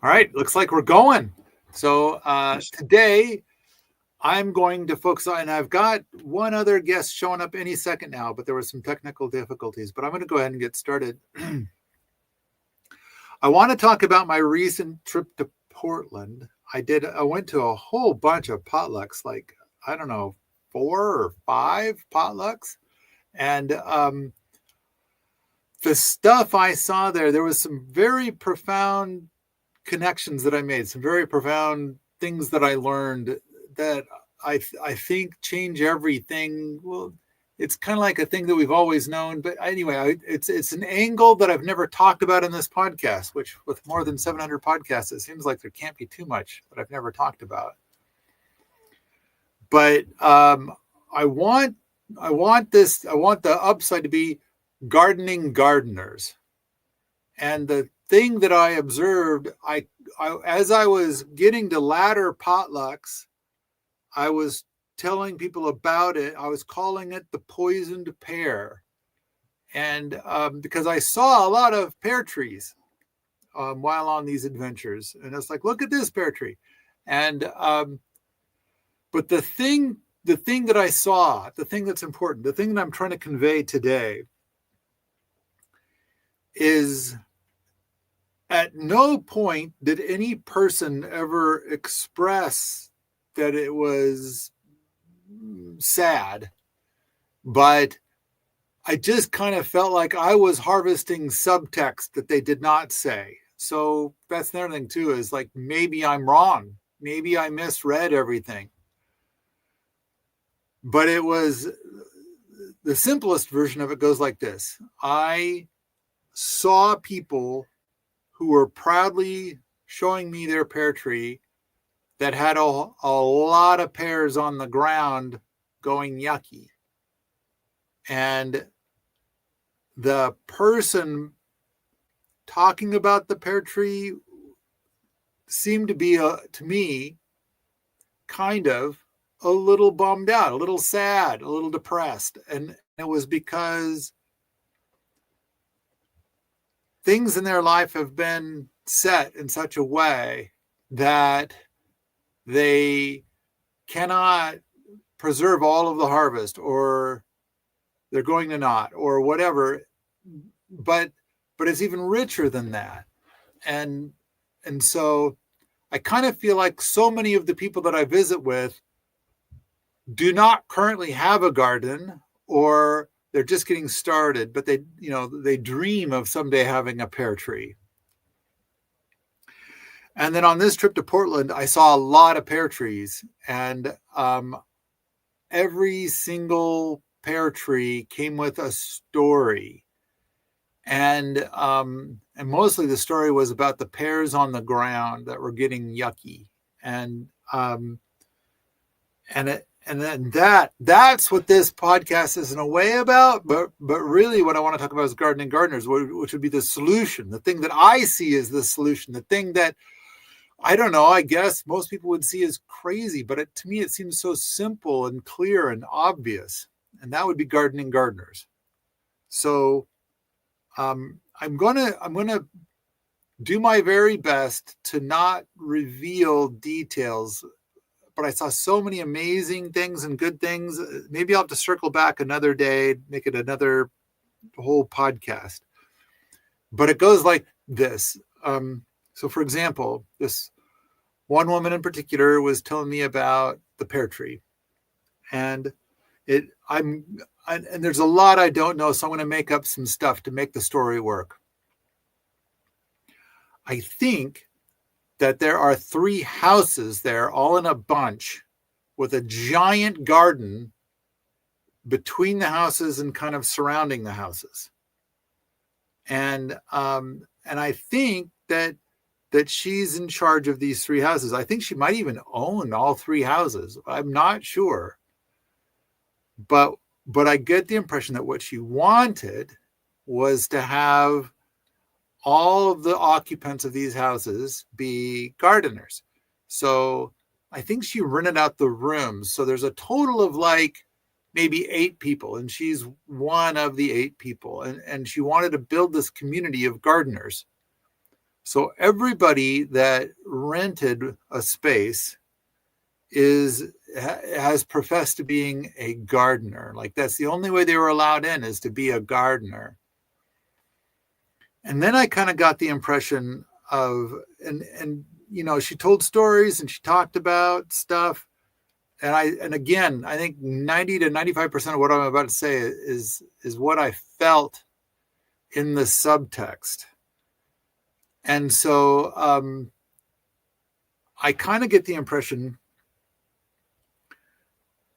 All right, looks like we're going. So today I'm going to focus on, and I've got one other guest showing up any second now, but there were some technical difficulties, but I'm going to go ahead and get started. I want to talk about my recent trip to Portland. I went to a whole bunch of potlucks, like, I don't know, 4 or 5 potlucks. And the stuff I saw there was some very profound connections that I made, some very profound things that I learned that I think change everything. Well, it's kind of like a thing that we've always known, but anyway, it's an angle that I've never talked about in this podcast, which with more than 700 podcasts, it seems like there can't be too much that I've never talked about. But I want the upside to be gardening gardeners. And the thing that I observed, I as I was getting to latter potlucks, I was telling people about it. I was calling it the poisoned pear. And because I saw a lot of pear trees while on these adventures. And it's like, look at this pear tree. And but the thing that I saw, the thing that's important, the thing that I'm trying to convey today is at no point did any person ever express that it was sad, but I just kind of felt like I was harvesting subtext that they did not say. So that's the other thing too, is like, maybe I'm wrong. Maybe I misread everything. But it was the simplest version of it goes like this. I saw people who were proudly showing me their pear tree that had a lot of pears on the ground going yucky. And the person talking about the pear tree seemed to be, to me, kind of a little bummed out, a little sad, a little depressed. And it was because things in their life have been set in such a way that they cannot preserve all of the harvest, or they're going to not, or whatever. But it's even richer than that. And so I kind of feel like so many of the people that I visit with do not currently have a garden, or they're just getting started, but they dream of someday having a pear tree. And then on this trip to Portland, I saw a lot of pear trees, and every single pear tree came with a story. And mostly the story was about the pears on the ground that were getting yucky. And then that's what this podcast is in a way about. But really what I want to talk about is gardening gardeners, which would be the solution, the thing that I see as the solution, the thing that, I don't know, I guess most people would see as crazy, but to me, it seems so simple and clear and obvious. And that would be gardening gardeners. So I'm going to do my very best to not reveal details, but I saw so many amazing things and good things. Maybe I'll have to circle back another day, make it another whole podcast. But it goes like this. So, for example, this one woman in particular was telling me about the pear tree, and there's a lot I don't know, so I'm going to make up some stuff to make the story work. I think that there are 3 houses there, all in a bunch, with a giant garden between the houses and kind of surrounding the houses. And I think that she's in charge of these 3 houses. I think she might even own all 3 houses. I'm not sure. But I get the impression that what she wanted was to have all of the occupants of these houses be gardeners. So I think she rented out the rooms. So there's a total of like maybe 8 people, and she's one of the 8 people. And she wanted to build this community of gardeners. So everybody that rented a space has professed to being a gardener. Like that's the only way they were allowed in, is to be a gardener. And then I kind of got the impression of, and she told stories and she talked about stuff. And again, I think 90 to 95% of what I'm about to say is what I felt in the subtext. And so I kind of get the impression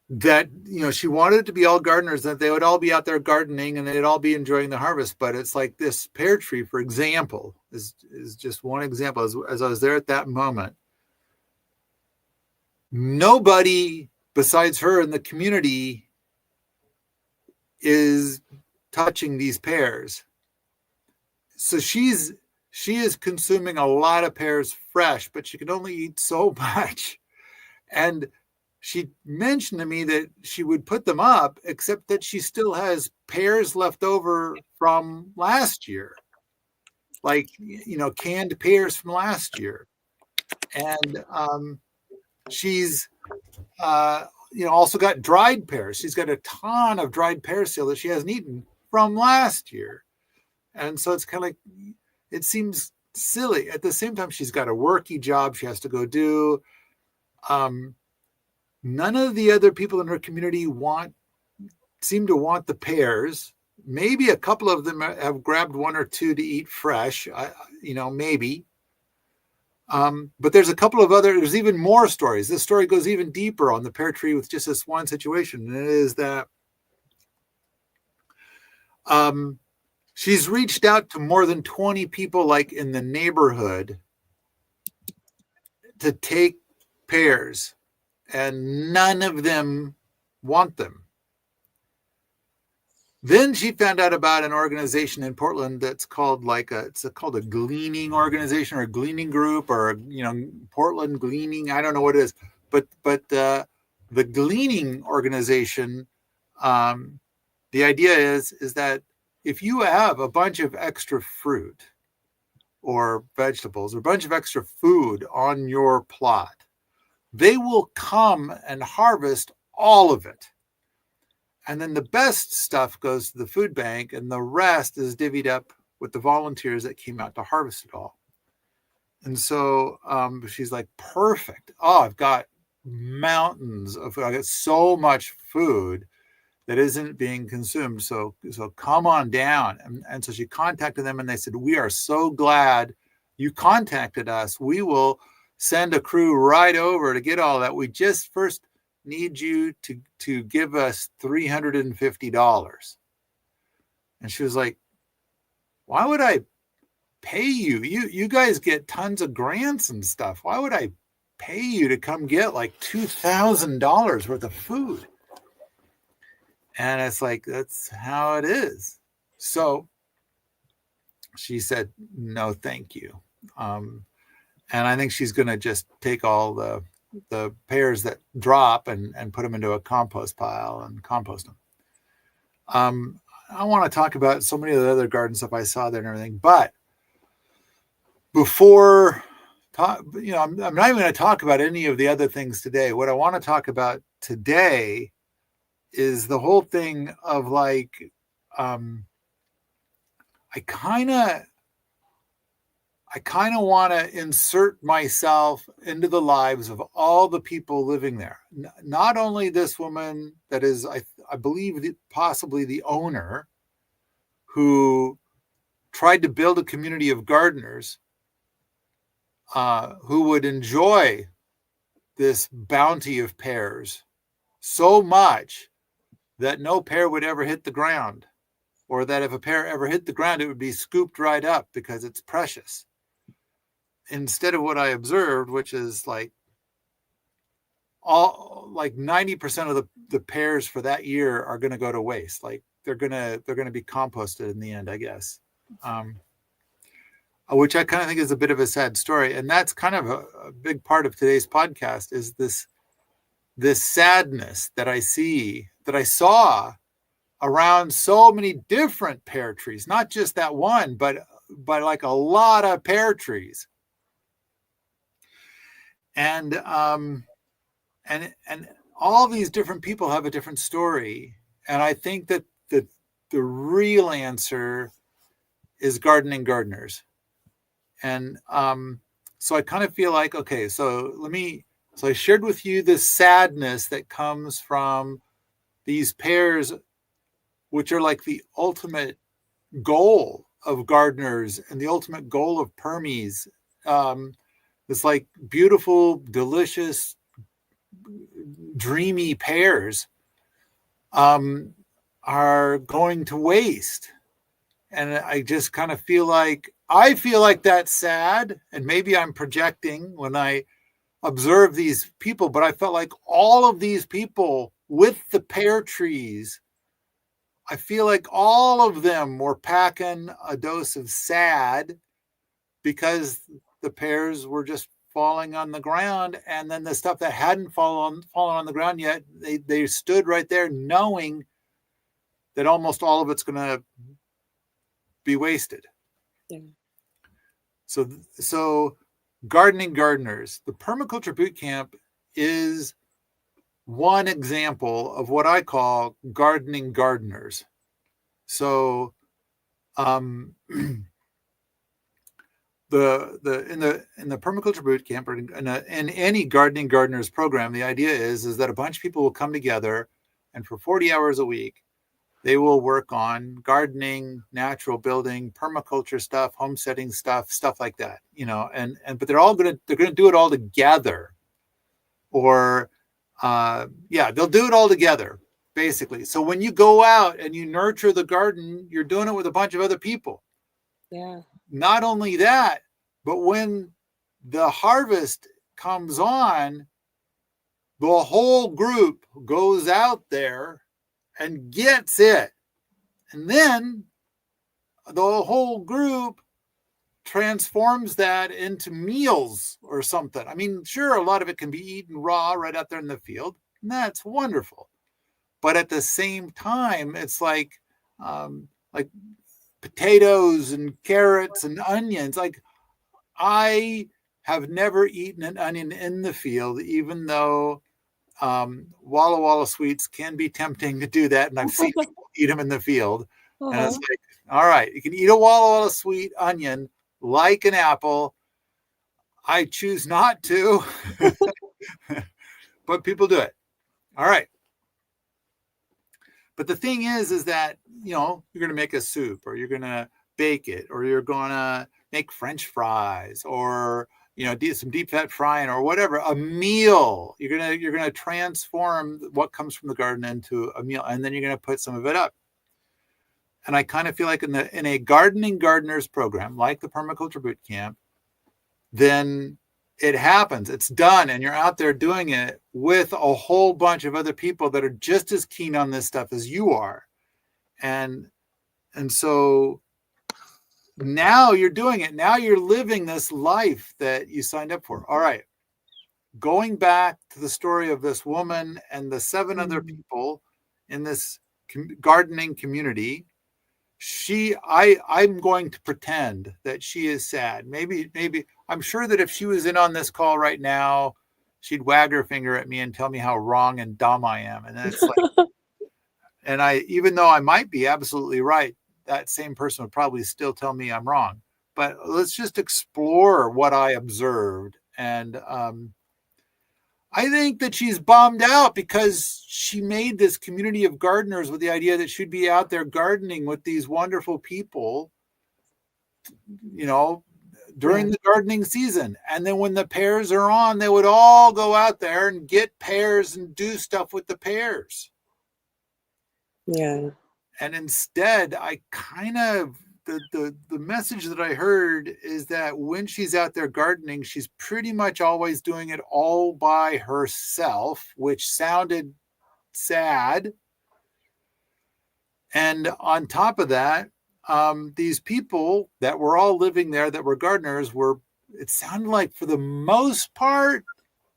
that, she wanted it to be all gardeners, that they would all be out there gardening and they'd all be enjoying the harvest. But it's like this pear tree, for example, is just one example. As I was there at that moment, nobody besides her in the community is touching these pears. So she is consuming a lot of pears fresh, but she can only eat so much. And she mentioned to me that she would put them up, except that she still has pears left over from last year, like, canned pears from last year. And she's, also got dried pears. She's got a ton of dried pears still that she hasn't eaten from last year. And so it's kind of like, it seems silly. At the same time, she's got a worky job she has to go do. None of the other people in her community seem to want the pears. Maybe a couple of them have grabbed one or two to eat fresh, maybe. But there's a couple of there's even more stories. This story goes even deeper on the pear tree with just this one situation. And it is that she's reached out to more than 20 people, like in the neighborhood, to take pears, and none of them want them. Then she found out about an organization in Portland that's called called a gleaning organization, or a gleaning group, or Portland Gleaning. I don't know what it is, but the gleaning organization, the idea is that if you have a bunch of extra fruit or vegetables or a bunch of extra food on your plot, they will come and harvest all of it. And then the best stuff goes to the food bank, and the rest is divvied up with the volunteers that came out to harvest it all. And so she's like, perfect. Oh, I've got mountains of food. I got so much food that isn't being consumed. So come on down. And so she contacted them, and they said, we are so glad you contacted us. We will send a crew right over to get all that. We just first need you to give us $350. And she was like, why would I pay you? You guys get tons of grants and stuff. Why would I pay you to come get like $2,000 worth of food? And it's like, that's how it is. So she said, no, thank you. And I think she's going to just take all the pears that drop and put them into a compost pile and compost them. I want to talk about so many of the other garden stuff I saw there and everything, but before I'm not even going to talk about any of the other things today. What I want to talk about today is the whole thing of like, I kind of want to insert myself into the lives of all the people living there. Not only this woman that is, I believe, possibly the owner, who tried to build a community of gardeners who would enjoy this bounty of pears so much that no pear would ever hit the ground, or that if a pear ever hit the ground, it would be scooped right up because it's precious. Instead of what I observed, which is like 90% of the pears for that year are going to go to waste. Like they're going to be composted in the end, I guess. Which I kind of think is a bit of a sad story. And that's kind of a big part of today's podcast, is this sadness that I saw around so many different pear trees, not just that one, but like a lot of pear trees. And all these different people have a different story. And I think that the real answer is gardening gardeners. And so I kind of feel like, okay, so I shared with you the sadness that comes from these pears, which are like the ultimate goal of gardeners and the ultimate goal of permies. It's like beautiful, delicious, dreamy pears are going to waste. And I just kind of feel like that's sad. And maybe I'm projecting when I observe these people, but I felt like all of these people with the pear trees, I feel like all of them were packing a dose of sad because the pears were just falling on the ground. And then the stuff that hadn't fallen on the ground yet, they stood right there knowing that almost all of it's going to be wasted. Yeah. So gardening gardeners, the Permaculture Bootcamp is one example of what I call gardening gardeners. So in the Permaculture Bootcamp, or in any gardening gardeners program, the idea is that a bunch of people will come together, and for 40 hours a week, they will work on gardening, natural building, permaculture stuff, homesteading stuff like that, but they're going to do it all together, or they'll do it all together, basically. So when you go out and you nurture the garden, you're doing it with a bunch of other people. Yeah. Not only that, but when the harvest comes on, the whole group goes out there and gets it. And then the whole group transforms that into meals or something. I mean, sure, a lot of it can be eaten raw right out there in the field, and that's wonderful. But at the same time, it's like potatoes and carrots and onions. Like, I have never eaten an onion in the field, even though Walla Walla sweets can be tempting to do that, and I've seen people eat them in the field. Uh-huh. And it's like, all right, you can eat a Walla Walla sweet onion like an apple. I choose not to, but people do it. All right. But the thing is that, you're going to make a soup, or you're going to bake it, or you're going to make French fries, or some deep fat frying, or whatever, a meal. You're gonna transform what comes from the garden into a meal, and then you're gonna put some of it up. And I kind of feel like in a gardening gardeners program like the Permaculture Bootcamp, then it happens. It's done, and you're out there doing it with a whole bunch of other people that are just as keen on this stuff as you are, and so now you're doing it. Now you're living this life that you signed up for. All right. Going back to the story of this woman and the 7 other people in this gardening community, I'm going to pretend that she is sad. Maybe I'm sure that if she was in on this call right now, she'd wag her finger at me and tell me how wrong and dumb I am. And it's like, and even though I might be absolutely right, that same person would probably still tell me I'm wrong. But let's just explore what I observed. And I think that she's bummed out because she made this community of gardeners with the idea that she'd be out there gardening with these wonderful people, during the gardening season. And then when the pears are on, they would all go out there and get pears and do stuff with the pears. Yeah. And instead, I kind of, the message that I heard is that when she's out there gardening, she's pretty much always doing it all by herself, which sounded sad. And on top of that, these people that were all living there that were gardeners it sounded like for the most part,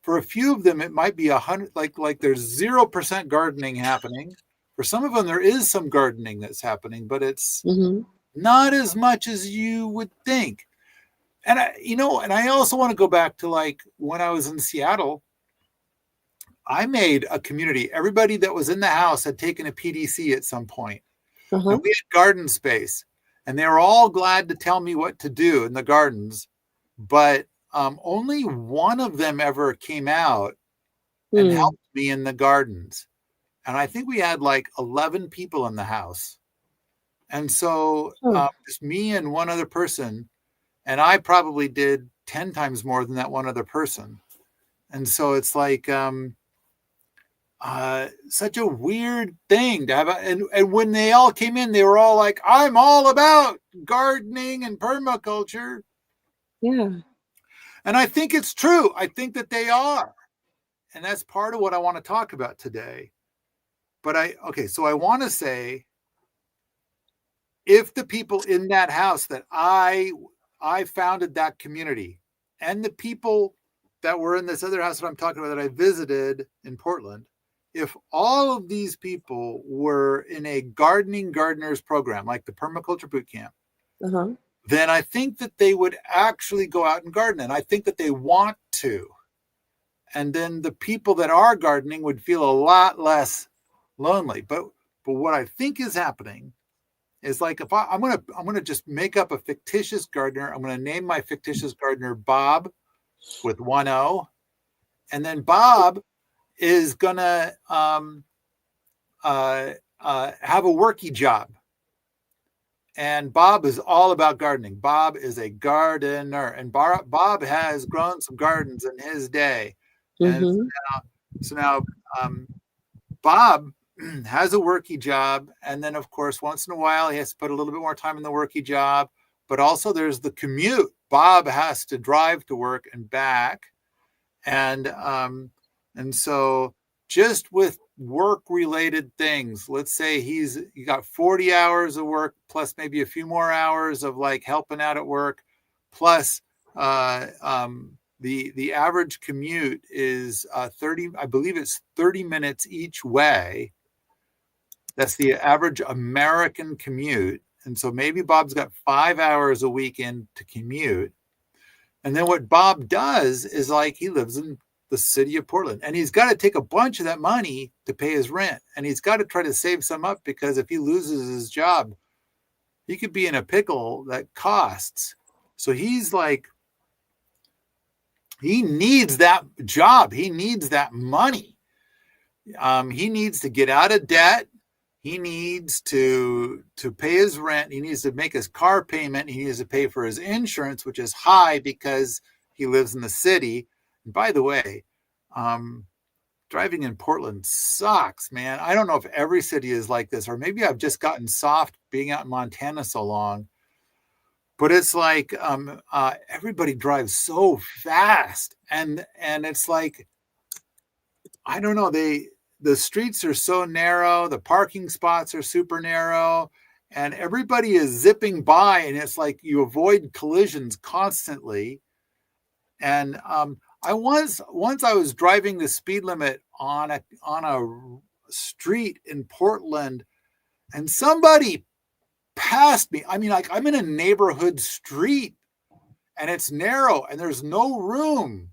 for a few of them, it might be 100, like there's 0% gardening happening. For some of them, there is some gardening that's happening, but it's not as much as you would think. And I also want to go back to like when I was in Seattle, I made a community. Everybody that was in the house had taken a PDC at some point, Uh-huh. and we had garden space, and they were all glad to tell me what to do in the gardens, but only one of them ever came out and Hmm. helped me in the gardens. And I think we had like 11 people in the house. And so Huh. just me and one other person, and I probably did 10 times more than that one other person. And so it's like such a weird thing to have. And when they all came in, they were all like, I'm all about gardening and permaculture. Yeah. And I think it's true. I think that they are. And that's part of what I want to talk about today. But so I want to say, if the people in that house that I founded that community, and the people that were in this other house that I'm talking about that I visited in Portland, if all of these people were in a gardeners program like the permaculture boot camp, Uh-huh. then I think that they would actually go out and garden, and I think that they want to. And then the people that are gardening would feel a lot less lonely. But what I think is happening is like, if I'm gonna just make up a fictitious gardener. I'm gonna name my fictitious gardener Bob with one O, and then Bob is gonna have a worky job. And Bob is all about gardening. Bob is a gardener, and Bob has grown some gardens in his day. And Mm-hmm. so now Bob has a worky job, and then of course once in a while he has to put a little bit more time in the worky job, but also there's the commute. Bob has to drive to work and back, and so just with work related things, let's say he got 40 hours of work plus maybe a few more hours of like helping out at work, plus the average commute is 30, I believe it's 30 minutes each way. That's the average American commute. And so maybe Bob's got 5 hours a weekend to commute. And then what Bob does is like he lives in the city of Portland, and he's got to take a bunch of that money to pay his rent. And he's got to try to save some up, because if he loses his job, he could be in a pickle that costs. So he's like, he needs that job. He needs that money. He needs to get out of debt. He needs to pay his rent. He needs to make his car payment. He needs to pay for his insurance, which is high because he lives in the city. And by the way, driving in Portland sucks, man. I don't know if every city is like this, or maybe I've just gotten soft being out in Montana so long. But it's like everybody drives so fast, and it's like, I don't know, the streets are so narrow, the parking spots are super narrow, and everybody is zipping by, and it's like you avoid collisions constantly. And I was driving the speed limit on a street in Portland, and somebody passed me. I mean, like, I'm in a neighborhood street, and it's narrow, and there's no room,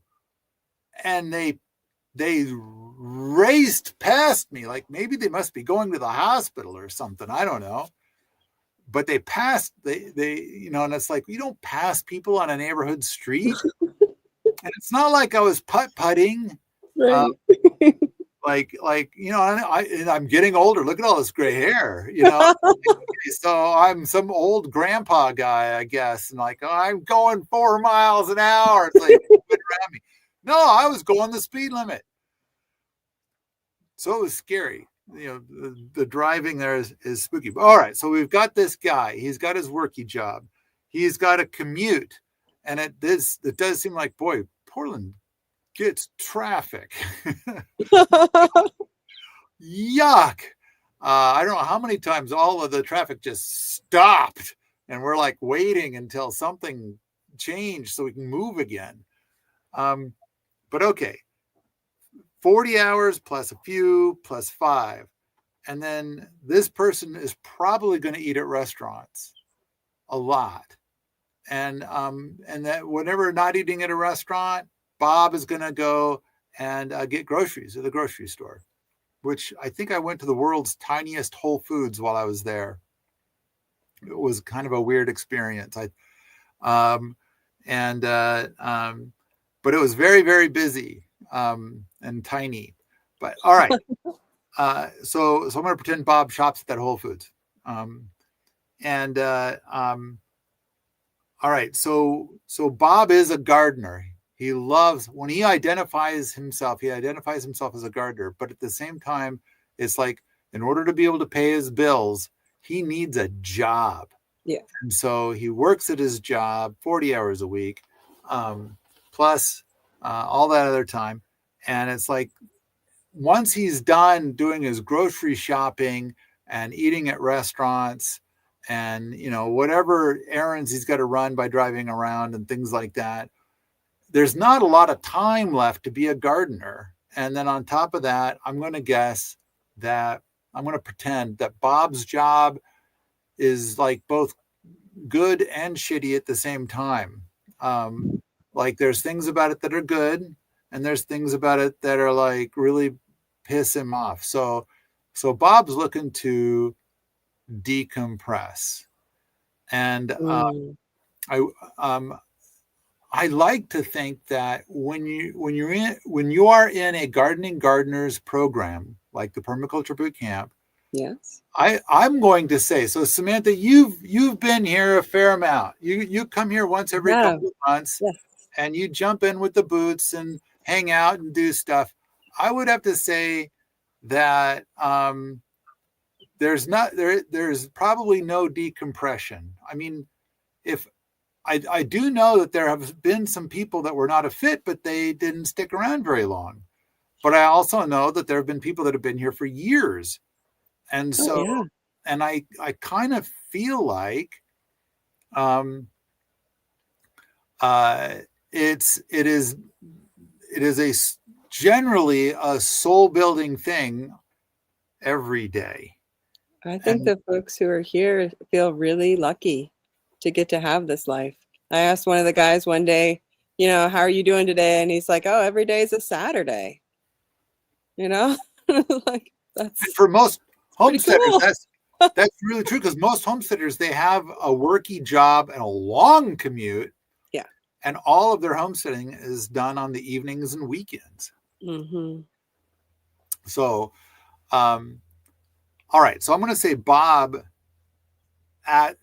and they raced past me. Like, maybe they must be going to the hospital or something. I don't know. But they passed, and it's like, you don't pass people on a neighborhood street. And it's not like I was putt-putting. Right. I'm getting older. Look at all this gray hair, So I'm some old grandpa guy, I guess. And like, oh, I'm going 4 miles an hour. It's like, around me. No, I was going the speed limit. So it was scary. The driving there is spooky. But all right, so we've got this guy. He's got his worky job. He's got a commute. And it does seem like, boy, Portland gets traffic. Yuck. I don't know how many times all of the traffic just stopped, and we're like waiting until something changed so we can move again. But okay, 40 hours plus a few plus 5. And then this person is probably going to eat at restaurants. a lot. And that whenever not eating at a restaurant, Bob is going to go and get groceries at the grocery store, which I think I went to the world's tiniest Whole Foods while I was there. It was kind of a weird experience. But it was very, very busy and tiny. But all right. So I'm going to pretend Bob shops at that Whole Foods. All right. So Bob is a gardener. He loves, when he identifies himself as a gardener, but at the same time, it's like, in order to be able to pay his bills, he needs a job. Yeah. And so he works at his job 40 hours a week, plus all that other time. And it's like, once he's done doing his grocery shopping and eating at restaurants and, whatever errands he's got to run by driving around and things like that, there's not a lot of time left to be a gardener. And then on top of that, I'm going to pretend that Bob's job is like both good and shitty at the same time. Like there's things about it that are good, and there's things about it that are like really piss him off. So Bob's looking to decompress. And I like to think that when you are in a gardeners program like the Permaculture Boot Camp, yes, I'm going to say, so Samantha, you've been here a fair amount. You come here once every couple of months, yes, and you jump in with the boots and hang out and do stuff. I would have to say that there's probably no decompression. I mean, if I do know that there have been some people that were not a fit, but they didn't stick around very long. But I also know that there have been people that have been here for years. And so, and I kind of feel like it is generally a soul building thing every day. I think the folks who are here feel really lucky to get to have this life. I asked one of the guys one day, how are you doing today? And he's like, oh, every day is a Saturday. Like that's, and for most homesteaders, cool. that's really true, because most homesteaders, they have a worky job and a long commute. Yeah. And all of their homesteading is done on the evenings and weekends. Mm-hmm. So, all right. So I'm going to say Bob on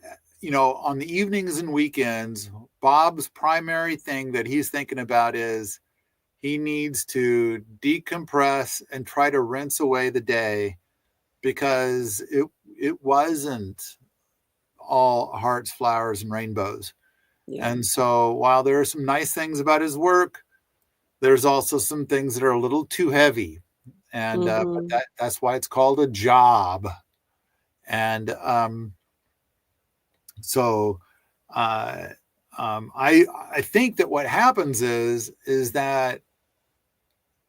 the evenings and weekends, Bob's primary thing that he's thinking about is he needs to decompress and try to rinse away the day, because it wasn't all hearts, flowers, and rainbows. Yeah. And so while there are some nice things about his work, there's also some things that are a little too heavy. And but that's why it's called a job. And I think that what happens is that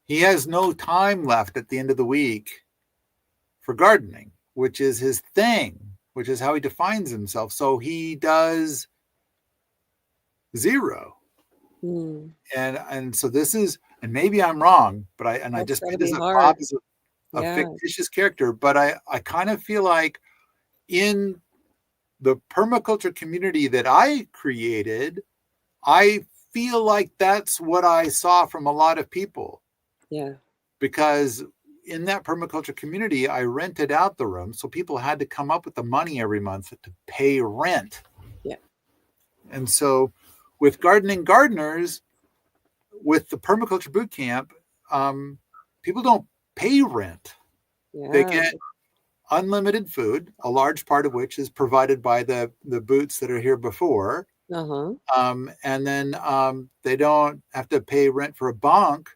he has no time left at the end of the week for gardening, which is his thing, which is how he defines himself. So he does zero. And so this is, and maybe I'm wrong, but I just made this up. Bob is a fictitious character, but I kind of feel like in the permaculture community that I created, I feel like that's what I saw from a lot of people. Yeah. Because in that permaculture community, I rented out the room, so people had to come up with the money every month to pay rent. Yeah. And so with gardening gardeners, with the Permaculture Boot Camp, people don't pay rent. Yeah. They get unlimited food, a large part of which is provided by the boots that are here before. And then they don't have to pay rent for a bunk,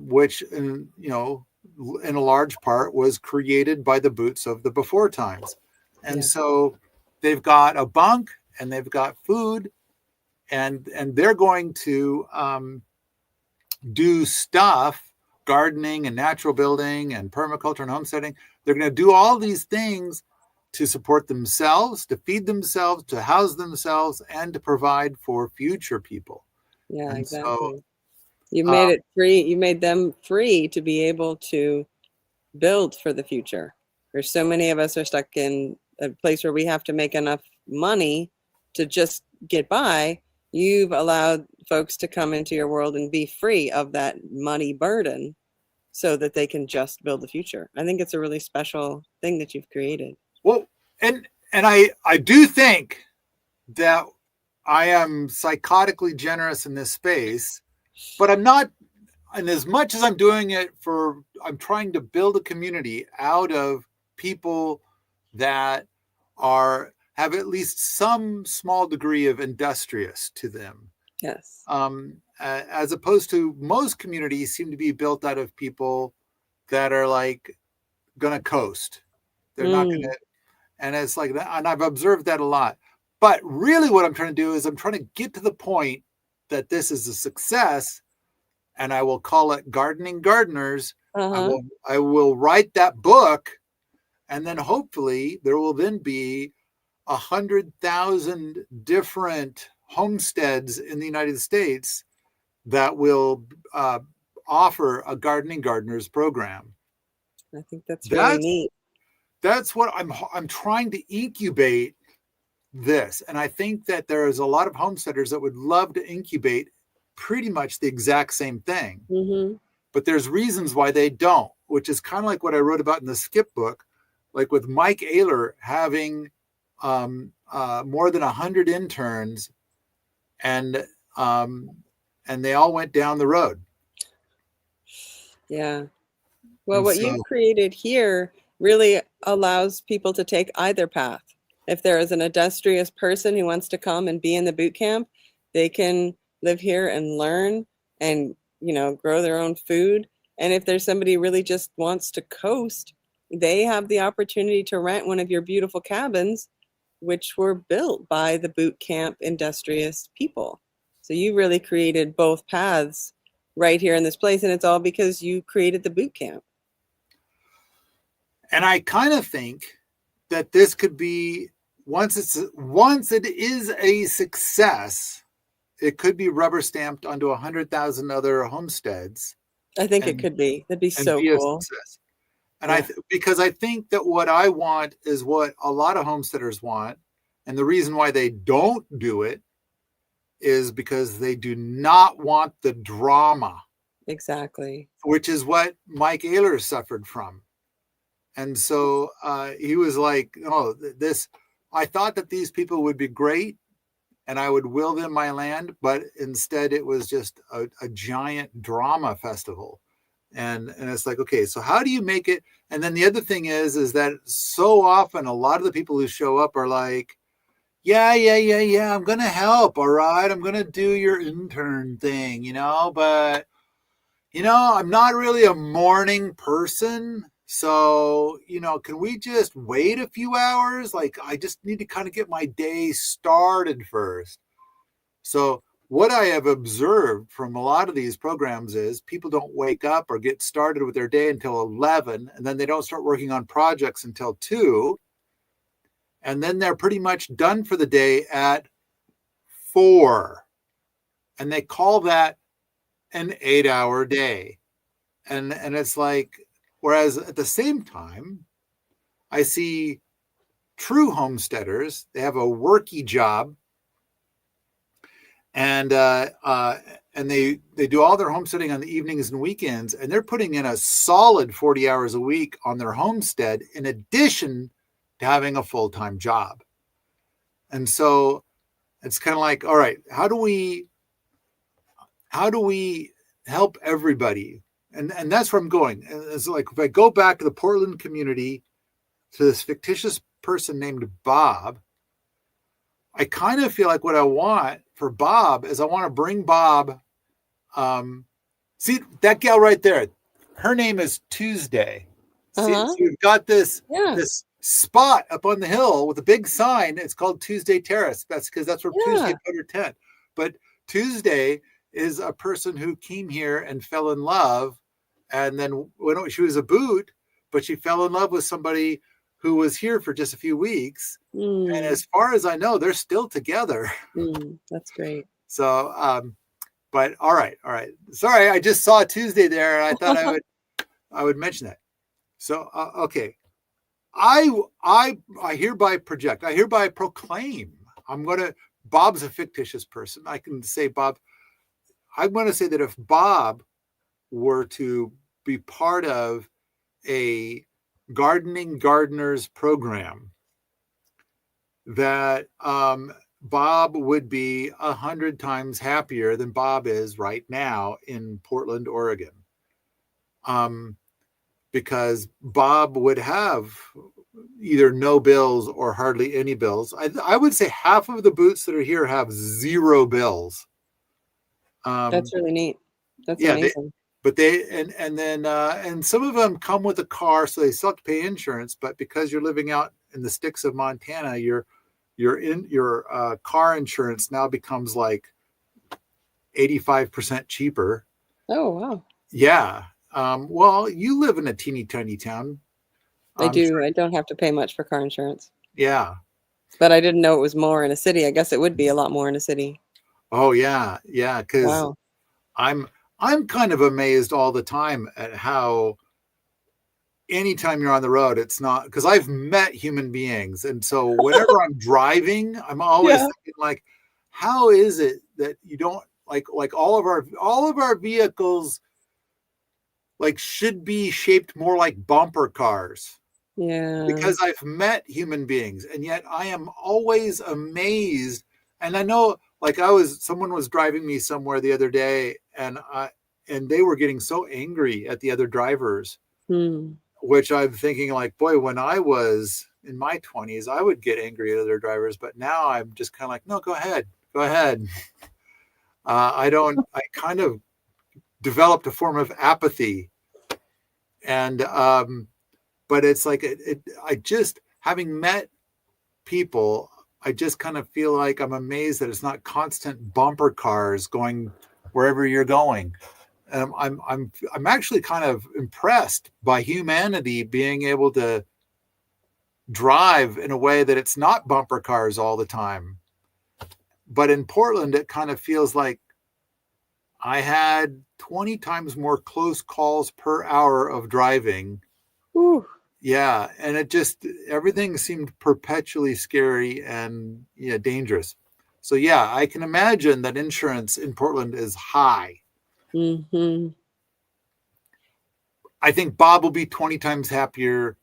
which, in a large part was created by the boots of the before times. And so they've got a bunk and they've got food, and they're going to do stuff, gardening and natural building and permaculture and homesteading. They're going to do all these things to support themselves, to feed themselves, to house themselves, and to provide for future people. Yeah, And so, exactly. You made it free. You made them free to be able to build for the future. There's so many of us are stuck in a place where we have to make enough money to just get by. You've allowed folks to come into your world and be free of that money burden so that they can just build the future. I think it's a really special thing that you've created. well, and I do think that I am psychotically generous in this space, but I'm not. And as much as I'm doing it I'm trying to build a community out of people that have at least some small degree of industrious to them. Yes. As opposed to most communities seem to be built out of people that are like going to coast. They're not going to, and it's like that. And I've observed that a lot. But really what I'm trying to do is I'm trying to get to the point that this is a success, and I will call it Gardening Gardeners. I will write that book, and then hopefully there will then be 100,000 different homesteads in the United States that will offer a Gardening Gardeners program. I think that's really neat. That's what I'm trying to incubate this. And I think that there is a lot of homesteaders that would love to incubate pretty much the exact same thing. Mm-hmm. But there's reasons why they don't, which is kind of like what I wrote about in the Skip book, like with Mike Ayler having more than 100 interns, and they all went down the road. Yeah. Well, what you've created here really allows people to take either path. If there is an industrious person who wants to come and be in the boot camp, they can live here and learn and, grow their own food. And if there's somebody who really just wants to coast, they have the opportunity to rent one of your beautiful cabins, which were built by the boot camp industrious people. So you really created both paths right here in this place. And it's all because you created the boot camp. And I kind of think that this could be, once it is a success, it could be rubber stamped onto 100,000 other homesteads. I think it could be. That'd be so cool. And because I think that what I want is what a lot of homesteaders want. And the reason why they don't do it is because they do not want the drama. Exactly. Which is what Mike Ayler suffered from. And so he was like, I thought that these people would be great and I would will them my land, but instead it was just a giant drama festival. And it's like, okay, so how do you make it? And then the other thing is that so often a lot of the people who show up are like, yeah, I'm going to help. All right. I'm going to do your intern thing, but, I'm not really a morning person. So, can we just wait a few hours? Like, I just need to kind of get my day started first. So what I have observed from a lot of these programs is people don't wake up or get started with their day until 11, and then they don't start working on projects until 2. And then they're pretty much done for the day at 4. And they call that an 8-hour day. And it's like, whereas at the same time, I see true homesteaders, they have a worky job, and they do all their homesteading on the evenings and weekends, and they're putting in a solid 40 hours a week on their homestead in addition to having a full-time job. And so it's kind of like, all right, how do we help everybody? And that's where I'm going. It's like, if I go back to the Portland community, to this fictitious person named Bob, I kind of feel like what I want for Bob is I want to bring Bob. See that gal right there? Her name is Tuesday. See, so we've got this spot up on the hill with a big sign. It's called Tuesday Terrace. That's because that's where Tuesday put her tent. But Tuesday is a person who came here and fell in love, and then when she was a boot, but she fell in love with somebody who was here for just a few weeks. And Mm. as far as I know, they're still together. That's great. So, but all right. Sorry, I just saw Tuesday there, and I thought I would mention that. So, okay, I hereby project, I hereby proclaim. Bob's a fictitious person. I can say Bob. I'm going to say that if Bob were to be part of a gardening gardeners program, that Bob would be 100 times happier than Bob is right now in Portland, Oregon. Because Bob would have either no bills or hardly any bills. I would say half of the boots that are here have 0 bills. That's really neat. That's amazing. And some of them come with a car, so they still have to pay insurance. But because you're living out in the sticks of Montana, your car insurance now becomes like 85% cheaper. Oh, wow. Yeah. Well, you live in a teeny tiny town. I do. Sure. I don't have to pay much for car insurance. Yeah. But I didn't know it was more in a city. I guess it would be a lot more in a city. Oh, yeah. Yeah. Because I'm kind of amazed all the time at how anytime you're on the road, it's not, because I've met human beings. And so whenever I'm driving, I'm always thinking like, how is it that you don't like all of our vehicles like should be shaped more like bumper cars? Yeah. Because I've met human beings, and yet I am always amazed. And I know, like someone was driving me somewhere the other day, and they were getting so angry at the other drivers, which I'm thinking like, boy, when I was in my 20s, I would get angry at other drivers, but now I'm just kind of like, no, go ahead. I kind of developed a form of apathy, and but it's like I just, having met people, I just kind of feel like I'm amazed that it's not constant bumper cars going wherever you're going. I'm actually kind of impressed by humanity being able to drive in a way that it's not bumper cars all the time. But in Portland, it kind of feels like I had 20 times more close calls per hour of driving. Ooh. Yeah, and everything seemed perpetually scary and dangerous. So yeah, I can imagine that insurance in Portland is high. Mm-hmm. I think Bob will be 20 times happier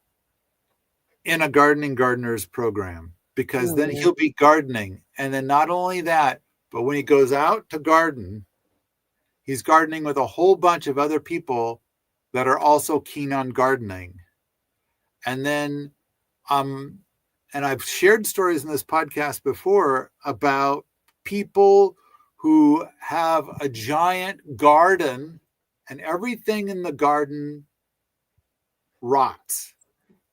in a gardening gardeners program, because then he'll be gardening. And then not only that, but when he goes out to garden, he's gardening with a whole bunch of other people that are also keen on gardening. And then, and I've shared stories in this podcast before about people who have a giant garden and everything in the garden rots.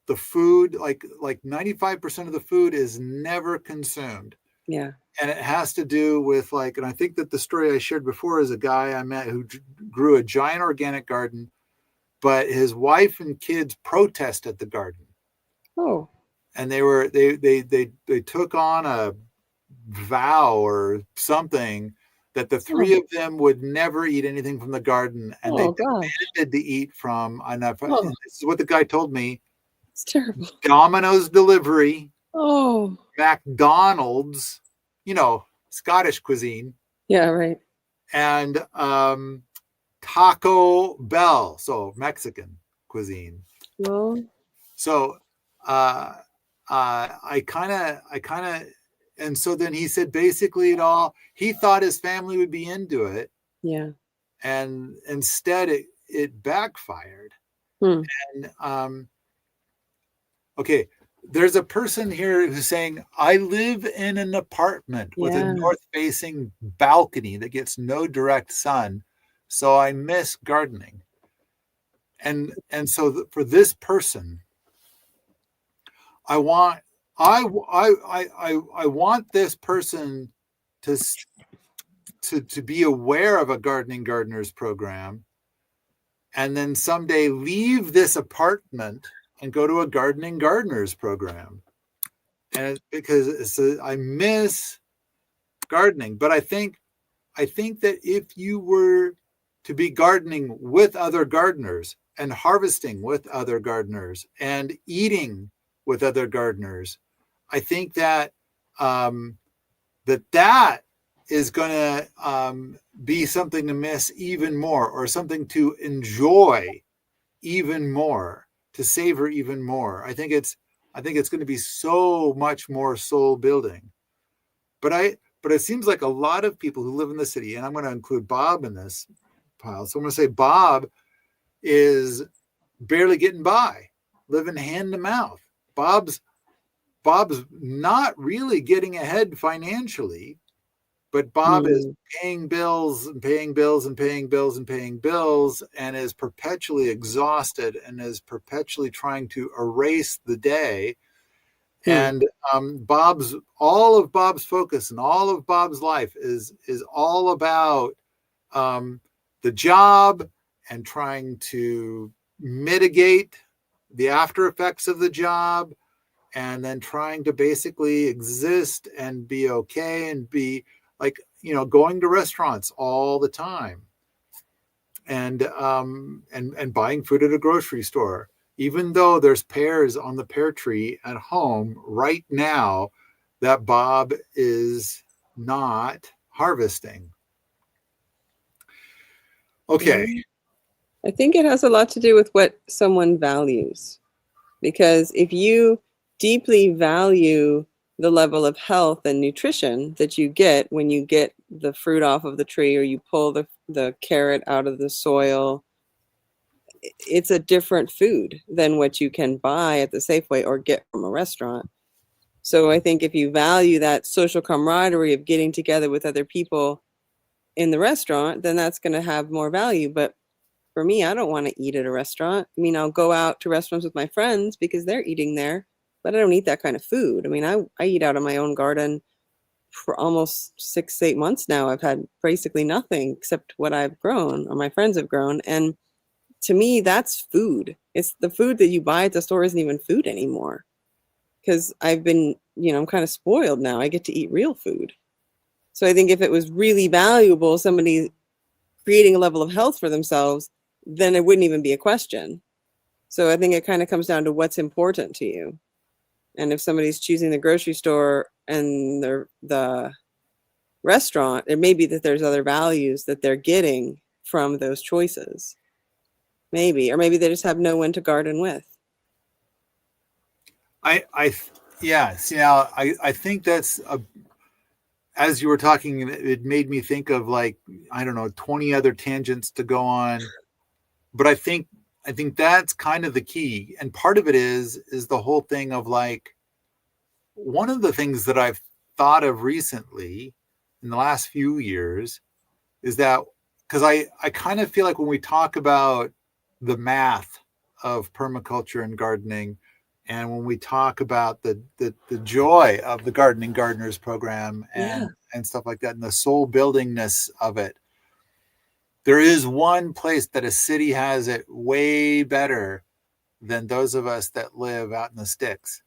The food, like 95% of the food is never consumed. Yeah. And it has to do with and I think that the story I shared before is a guy I met who grew a giant organic garden, but his wife and kids protested the garden. Oh. And they took on a vow or something that the three of them would never eat anything from the garden, and they demanded to eat from. And this is what the guy told me. It's terrible. Domino's delivery. Oh. McDonald's, Scottish cuisine. Yeah, right. And Taco Bell, so Mexican cuisine. Well. So I kind of, and so then he said basically he thought his family would be into it. Yeah. And instead it backfired. And okay, there's a person here who's saying, I live in an apartment with a north-facing balcony that gets no direct sun, so I miss gardening. And so for this person, I want this person to be aware of a gardening gardeners program, and then someday leave this apartment and go to a gardening gardeners program. And because I miss gardening, but I think that if you were to be gardening with other gardeners and harvesting with other gardeners and eating with other gardeners, I think that that is going to be something to miss even more, or something to enjoy even more, to savor even more. I think it's going to be so much more soul building. But it seems like a lot of people who live in the city, and I'm going to include Bob in this pile. So I'm going to say Bob is barely getting by, living hand to mouth. Bob's not really getting ahead financially, but Bob is paying bills and paying bills and paying bills and paying bills, and is perpetually exhausted and is perpetually trying to erase the day. And all of Bob's focus and all of Bob's life is all about the job and trying to mitigate the after effects of the job, and then trying to basically exist and be okay and be like, going to restaurants all the time, and buying food at a grocery store, even though there's pears on the pear tree at home right now that Bob is not harvesting. Okay. I think it has a lot to do with what someone values, because if you deeply value the level of health and nutrition that you get when you get the fruit off of the tree, or you pull the carrot out of the soil, it's a different food than what you can buy at the Safeway or get from a restaurant. So I think if you value that social camaraderie of getting together with other people in the restaurant, then that's going to have more value. But for me, I don't want to eat at a restaurant. I mean, I'll go out to restaurants with my friends because they're eating there, but I don't eat that kind of food. I mean, I eat out of my own garden for almost 6-8 months now. I've had basically nothing except what I've grown or my friends have grown. And to me, that's food. It's the food that you buy at the store isn't even food anymore, because I've been, I'm kind of spoiled now. I get to eat real food. So I think if it was really valuable, somebody creating a level of health for themselves, then it wouldn't even be a question. So I think it kind of comes down to what's important to you. And if somebody's choosing the grocery store and the restaurant, it may be that there's other values that they're getting from those choices. Maybe, or maybe they just have no one to garden with. I think that's as you were talking, it made me think of 20 other tangents to go on. But I think that's kind of the key. And part of it is the whole thing of one of the things that I've thought of recently in the last few years is that, because I kind of feel like when we talk about the math of permaculture and gardening, and when we talk about the joy of the Gardening Gardeners program and stuff like that, and the soul buildingness of it, there is one place that a city has it way better than those of us that live out in the sticks.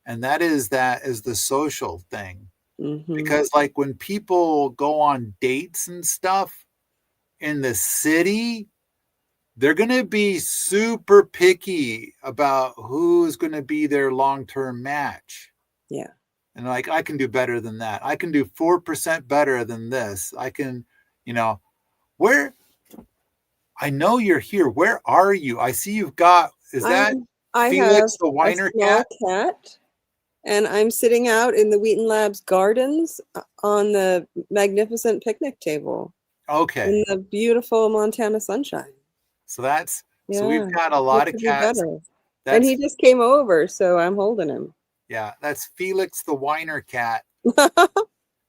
And that is the social thing. Mm-hmm. Because when people go on dates and stuff in the city, they're going to be super picky about who's going to be their long-term match. Yeah. And I can do better than that. I can do 4% better than this. I can, where, I know you're here. Where are you? I see you've got, I Felix have the whiner cat? And I'm sitting out in the Wheaton Labs gardens on the magnificent picnic table. Okay. In the beautiful Montana sunshine. So so we've got a lot of cats. And he just came over, so I'm holding him. Yeah, that's Felix the whiner cat.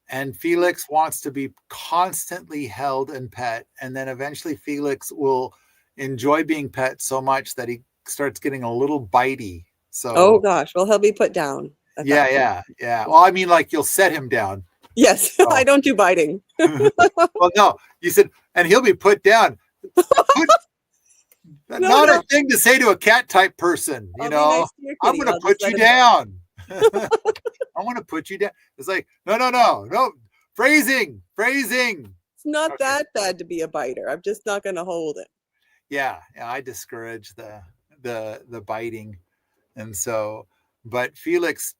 And Felix wants to be constantly held and pet. And then eventually Felix will enjoy being pet so much that he starts getting a little bitey. So, oh gosh, well, he'll be put down. Yeah. Well, I mean, you'll set him down. Yes, so. I don't do biting. Well, no, you said, and he'll be put down. Not a thing to say to a cat type person, you know. Nice to your I'm kitty. going to put you down. I want to put you down. It's like, no. Phrasing. It's not that bad to be a biter. I'm just not going to hold it. Yeah, I discourage the biting. And so, but Felix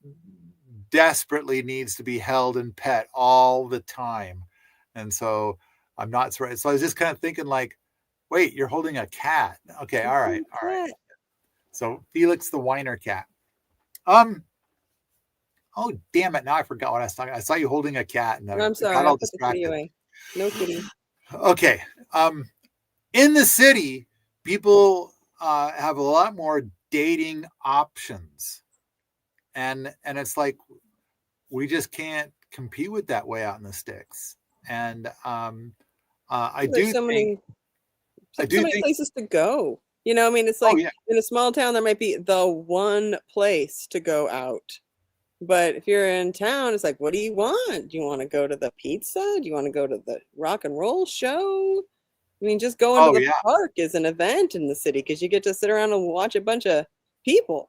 desperately needs to be held and pet all the time. And so I'm not surprised. So I was just kind of thinking like, wait, you're holding a cat. Okay, all right. So Felix the whiner cat. Oh damn it! Now I forgot what I was talking. I saw you holding a cat, and I'm sorry. I'll put the kitty away. No kitty. Okay. In the city, people have a lot more dating options, and it's like we just can't compete with that way out in the sticks. And I do think so many places to go. You know, I mean, it's like in a small town, there might be the one place to go out. But if you're in town, it's like, what do you want? Do you want to go to the pizza? Do you want to go to the rock and roll show? I mean, just going to the park is an event in the city because you get to sit around and watch a bunch of people.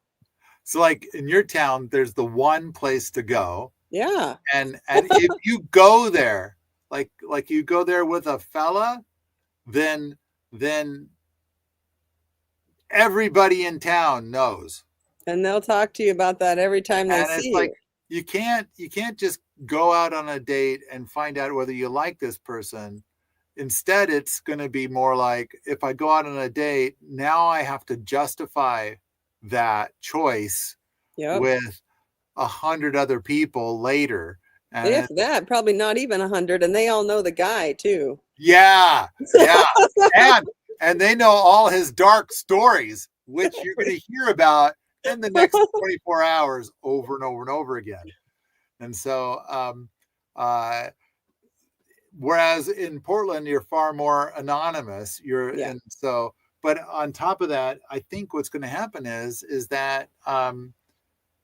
So like in your town, there's the one place to go. Yeah. And if you go there, like you go there with a fella, then everybody in town knows. And they'll talk to you about that every time they see you. Like you can't just go out on a date and find out whether you like this person. Instead, it's going to be more like, if I go out on a date, now I have to justify that choice with 100 other people later. And if that, probably not even 100, and they all know the guy too. Yeah. and they know all his dark stories, which you're going to hear about in the next 24 hours over and over and over again. And so, whereas in Portland, you're far more anonymous. But on top of that, I think what's going to happen is that,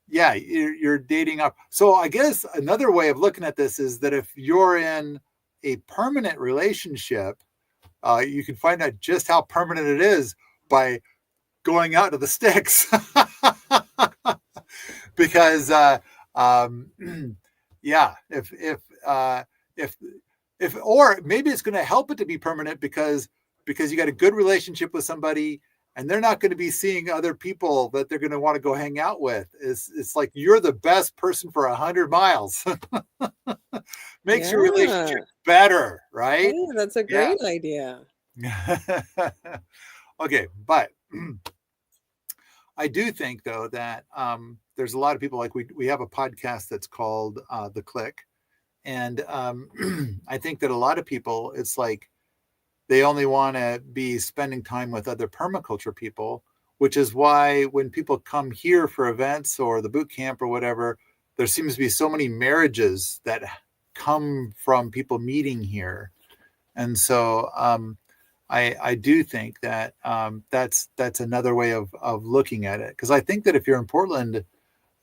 you're dating up. So I guess another way of looking at this is that if you're in a permanent relationship, you can find out just how permanent it is by going out to the sticks. Because if or maybe it's going to help it to be permanent because you got a good relationship with somebody and they're not going to be seeing other people that they're going to want to go hang out with. It's like you're the best person for 100 miles. Makes your relationship better, right? Yeah, that's a great idea. Okay, but I do think though that there's a lot of people, like we have a podcast that's called The Click, and I think that a lot of people, it's like they only want to be spending time with other permaculture people, which is why when people come here for events or the boot camp or whatever, there seems to be so many marriages that come from people meeting here. And so I do think that that's another way of looking at it. Because I think that if you're in Portland,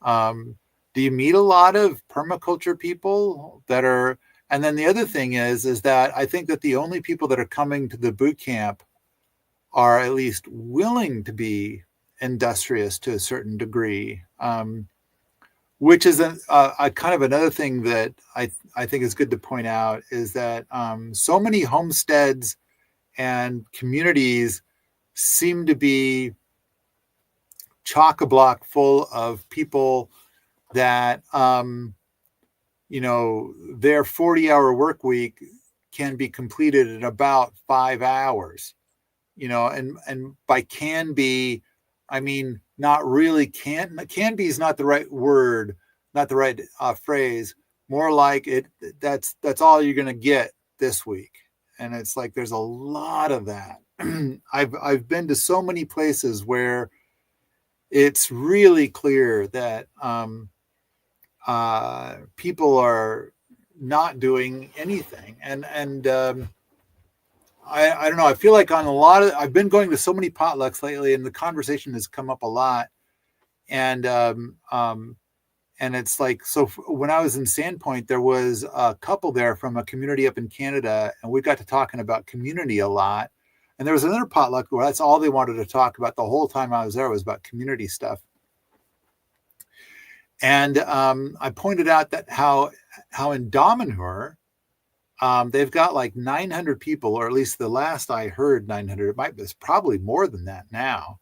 do you meet a lot of permaculture people that are? And then the other thing is that I think that the only people that are coming to the boot camp are at least willing to be industrious to a certain degree, which is a kind of another thing that I think is good to point out is that so many homesteads and communities seem to be chock-a-block full of people that their 40-hour work week can be completed in about 5 hours, and by can be, I mean, not really can be is not the right word, not the right phrase, more like that's all you're going to get this week. And it's like, there's a lot of that. I've been to so many places where it's really clear that, people are not doing anything. And I don't know. I feel like I've been going to so many potlucks lately and the conversation has come up a lot. And it's like, so when I was in Sandpoint, there was a couple there from a community up in Canada and we got to talking about community a lot. And there was another potluck where that's all they wanted to talk about the whole time I was there, was about community stuff. And I pointed out that how in Dominor, they've got like 900 people, or at least the last I heard 900. It might be, it's probably more than that now.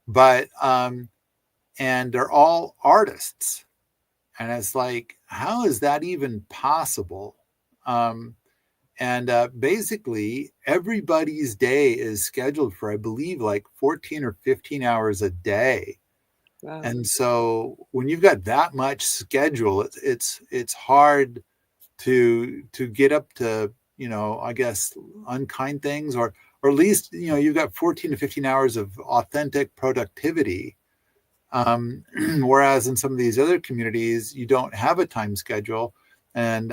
But and they're all artists. And it's like, how is that even possible? And basically, everybody's day is scheduled for, I believe, like 14 or 15 hours a day. Wow. And so when you've got that much schedule, it's hard to get up to, I guess, unkind things, or at least, you've got 14 to 15 hours of authentic productivity. Whereas in some of these other communities, you don't have a time schedule. And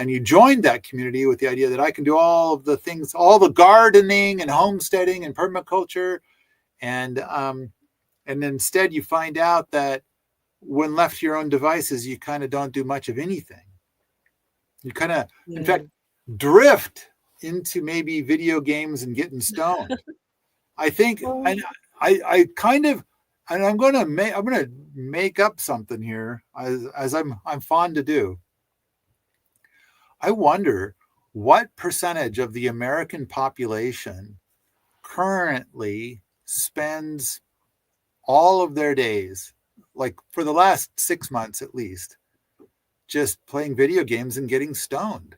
you joined that community with the idea that I can do all of the things, all the gardening and homesteading and permaculture. And instead you find out that when left to your own devices, you kind of don't do much of anything. You kind of, in fact, drift into maybe video games and getting stoned. I think, and I kind of, and I'm going to make up something here, as I'm fond to do. I wonder what percentage of the American population currently spends all of their days, like for the last 6 months at least, just playing video games and getting stoned.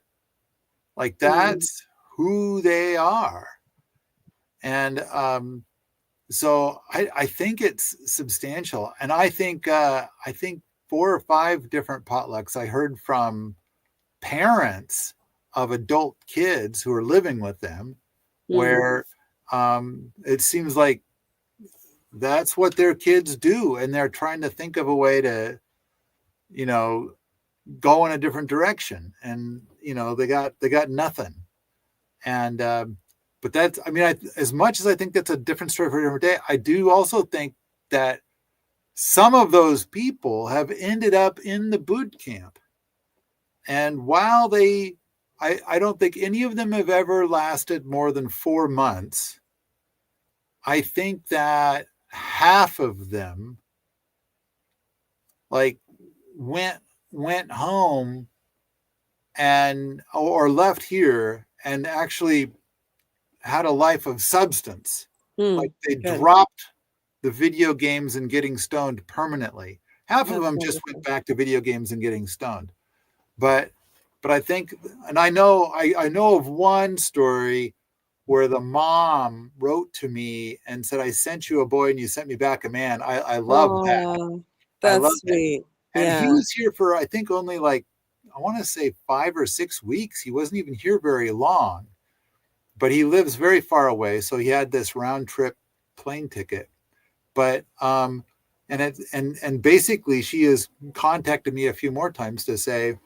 Like that's who they are. And so I think it's substantial. And I think 4 or 5 different potlucks I heard from parents of adult kids who are living with them, where it seems like that's what their kids do, and they're trying to think of a way to, go in a different direction, and they got nothing. And but that's, as much as I think that's a different story for a different day, I do also think that some of those people have ended up in the boot camp. And while I don't think any of them have ever lasted more than 4 months, I think that half of them like went home and or left here and actually had a life of substance. Like they dropped the video games and getting stoned permanently. Half of them just went back to video games and getting stoned. But I think, and I know of one story where the mom wrote to me and said, I sent you a boy and you sent me back a man. I love that. That's sweet. That. And he was here for, I think, only like, I want to say 5 or 6 weeks. He wasn't even here very long, but he lives very far away. So he had this round trip plane ticket. But, and basically she has contacted me a few more times to say,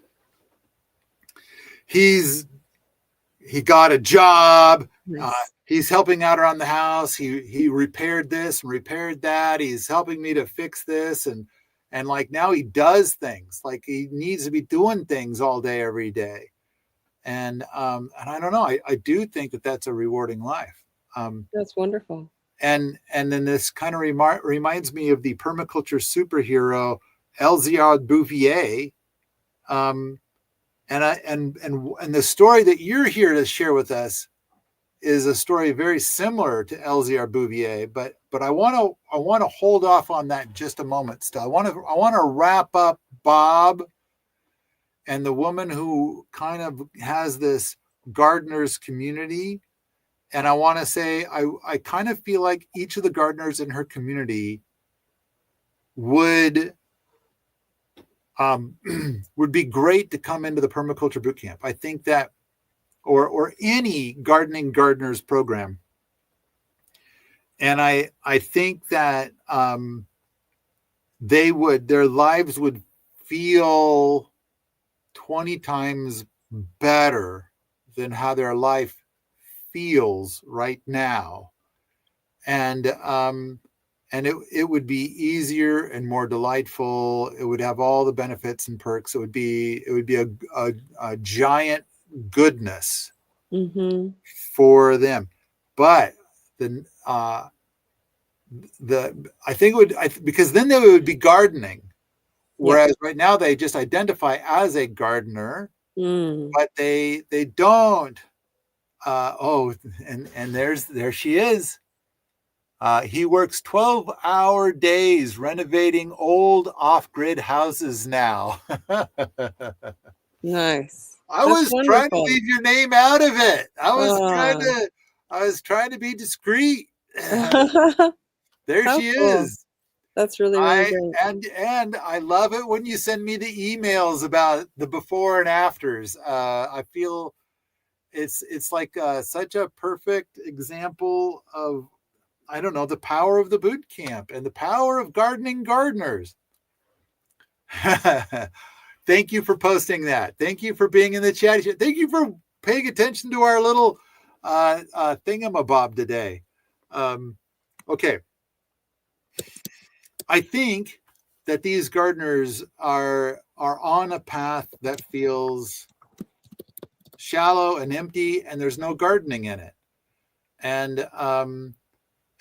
he got a job. Nice. He's helping out around the house. He repaired this and repaired that. He's helping me to fix this. And like now he does things, like he needs to be doing things all day, every day. And I don't know, I do think that that's a rewarding life. That's wonderful. And then this kind of reminds me of the permaculture superhero, Elzéar Bouvier. And the story that you're here to share with us is a story very similar to Elzéar Bouvier, but I want to hold off on that just a moment still. I want to wrap up Bob and the woman who kind of has this gardeners community. And I want to say, I kind of feel like each of the gardeners in her community would be great to come into the permaculture bootcamp. I think that, or any gardeners program. And I think that their lives would feel 20 times better than how their life feels right now. And it would be easier and more delightful. It would have all the benefits and perks. It would be a giant goodness for them. But the I think it would, because then they would be gardening. Whereas right now they just identify as a gardener, but they don't. And there she is. He works 12-hour days renovating old off-grid houses now. Nice. I was trying to leave your name out of it. I was trying to be discreet. There she is. That's really, really great. And I love it when you send me the emails about the before and afters. I feel it's like such a perfect example of, I don't know, the power of the boot camp and the power of gardening gardeners. Thank you for posting that. Thank you for being in the chat. Thank you for paying attention to our little thingamabob today. Okay. I think that these gardeners are on a path that feels shallow and empty, and there's no gardening in it. And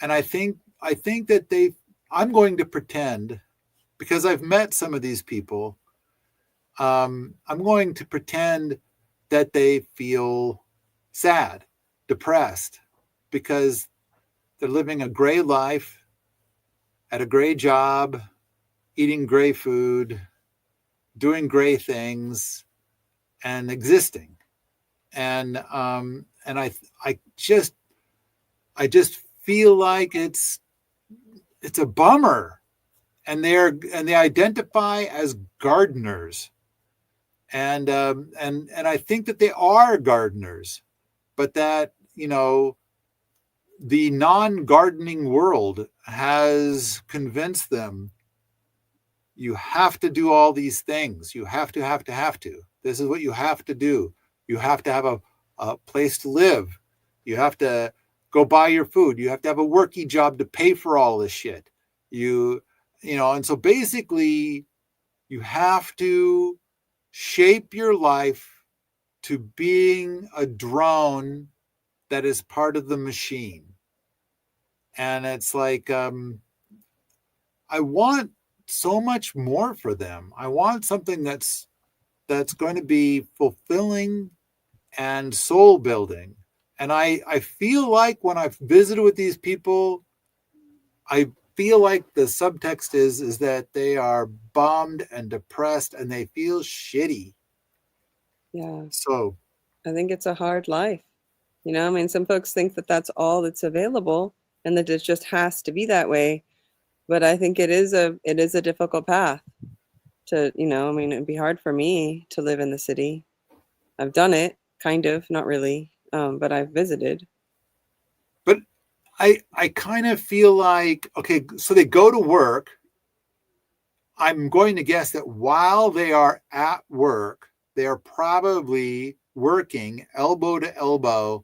I think that I'm going to pretend, because I've met some of these people, I'm going to pretend that they feel sad, depressed, because they're living a gray life, at a gray job, eating gray food, doing gray things, and existing. And I just feel like it's a bummer. And they identify as gardeners. And I think that they are gardeners, but that, the non-gardening world has convinced them, you have to do all these things. You have to. This is what you have to do. You have to have a place to live. You have to go buy your food. You have to have a worky job to pay for all this shit. And so basically you have to shape your life to being a drone that is part of the machine. And it's like, I want so much more for them. I want something that's going to be fulfilling and soul building. And I feel like when I've visited with these people, I feel like the subtext is that they are bummed and depressed and they feel shitty. Yeah. So I think it's a hard life. Some folks think that that's all that's available and that it just has to be that way. But I think it is a difficult path to, it'd be hard for me to live in the city. I've done it, kind of, not really, but I've visited. But I kind of feel like, okay, so they go to work. I'm going to guess that while they are at work, they are probably working elbow to elbow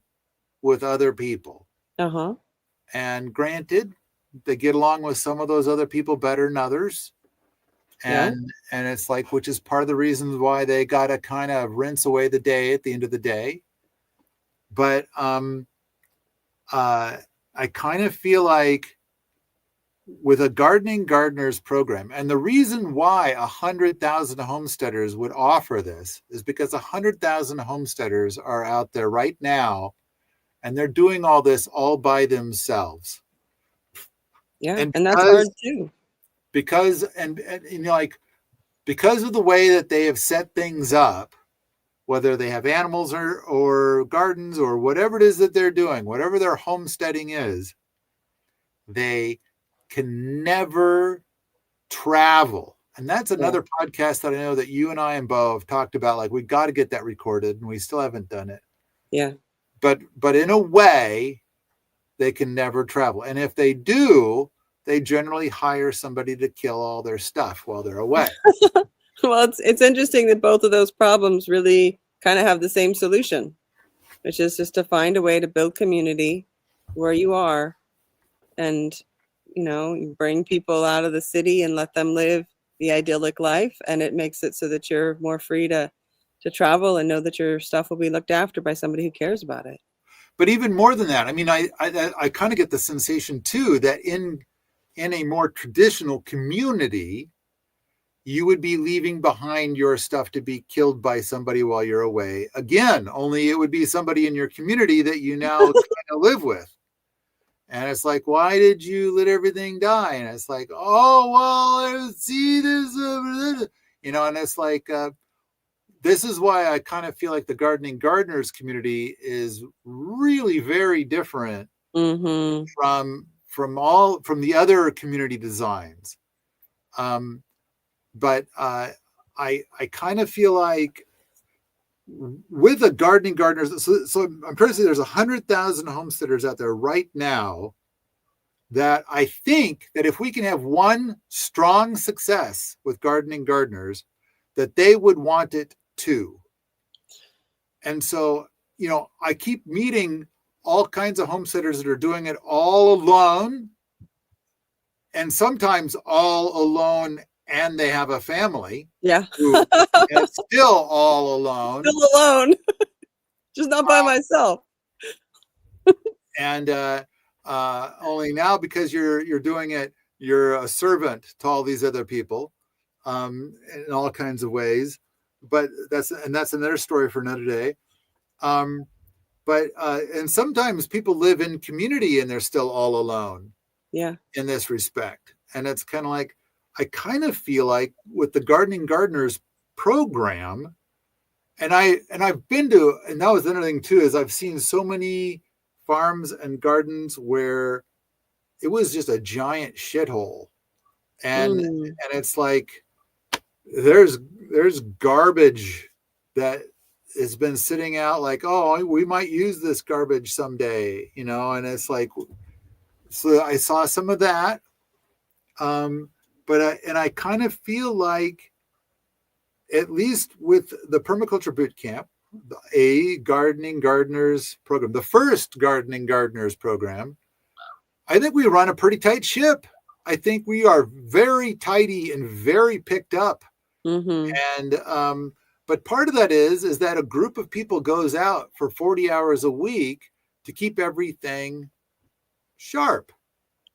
with other people. Uh-huh. And granted, they get along with some of those other people better than others. And it's like, which is part of the reasons why they got to kind of rinse away the day at the end of the day. But I kind of feel like with a gardening gardeners program, and the reason why 100,000 homesteaders would offer this is because 100,000 homesteaders are out there right now, and they're doing all this all by themselves. Yeah, and that's hard too. Because because of the way that they have set things up, whether they have animals or gardens or whatever it is that they're doing, whatever their homesteading is, they can never travel. And that's another podcast that I know that you and I and Bo have talked about. Like, we got to get that recorded, and we still haven't done it. Yeah. But in a way, they can never travel. And if they do, they generally hire somebody to kill all their stuff while they're away. Well, it's interesting that both of those problems really kind of have the same solution, which is just to find a way to build community where you are and, you bring people out of the city and let them live the idyllic life. And it makes it so that you're more free to travel and know that your stuff will be looked after by somebody who cares about it. But even more than that, I mean, I kind of get the sensation too that in a more traditional community, you would be leaving behind your stuff to be killed by somebody while you're away. Again, only it would be somebody in your community that you now kind of live with. And it's like, why did you let everything die? And it's like, oh, well, see, there's and it's like, this is why I kind of feel like the Gardening Gardeners community is really very different Mm-hmm. from the other community designs. But I kind of feel like with the Gardening Gardeners, so I'm trying to say there's 100,000 homesteaders out there right now that I think that if we can have one strong success with Gardening Gardeners, that they would want it too. And so, I keep meeting all kinds of homesteaders that are doing it all alone, and sometimes all alone, and they have a family. Yeah. And still all alone. Still alone. Just not by myself. And only now, because you're doing it, you're a servant to all these other people in all kinds of ways. But that's another story for another day. But sometimes people live in community and they're still all alone. Yeah. In this respect. And it's kind of like, I kind of feel like with the Gardening Gardeners program, and I've been to, and that was another thing too, is I've seen so many farms and gardens where it was just a giant shithole. And it's like, there's garbage that has been sitting out, like, oh, we might use this garbage someday, and it's like, so I saw some of that. But I kind of feel like, at least with the Permaculture Bootcamp, a Gardening Gardeners program, the first Gardening Gardeners program, I think we run a pretty tight ship. I think we are very tidy and very picked up. Mm-hmm. And but part of that is that a group of people goes out for 40 hours a week to keep everything sharp.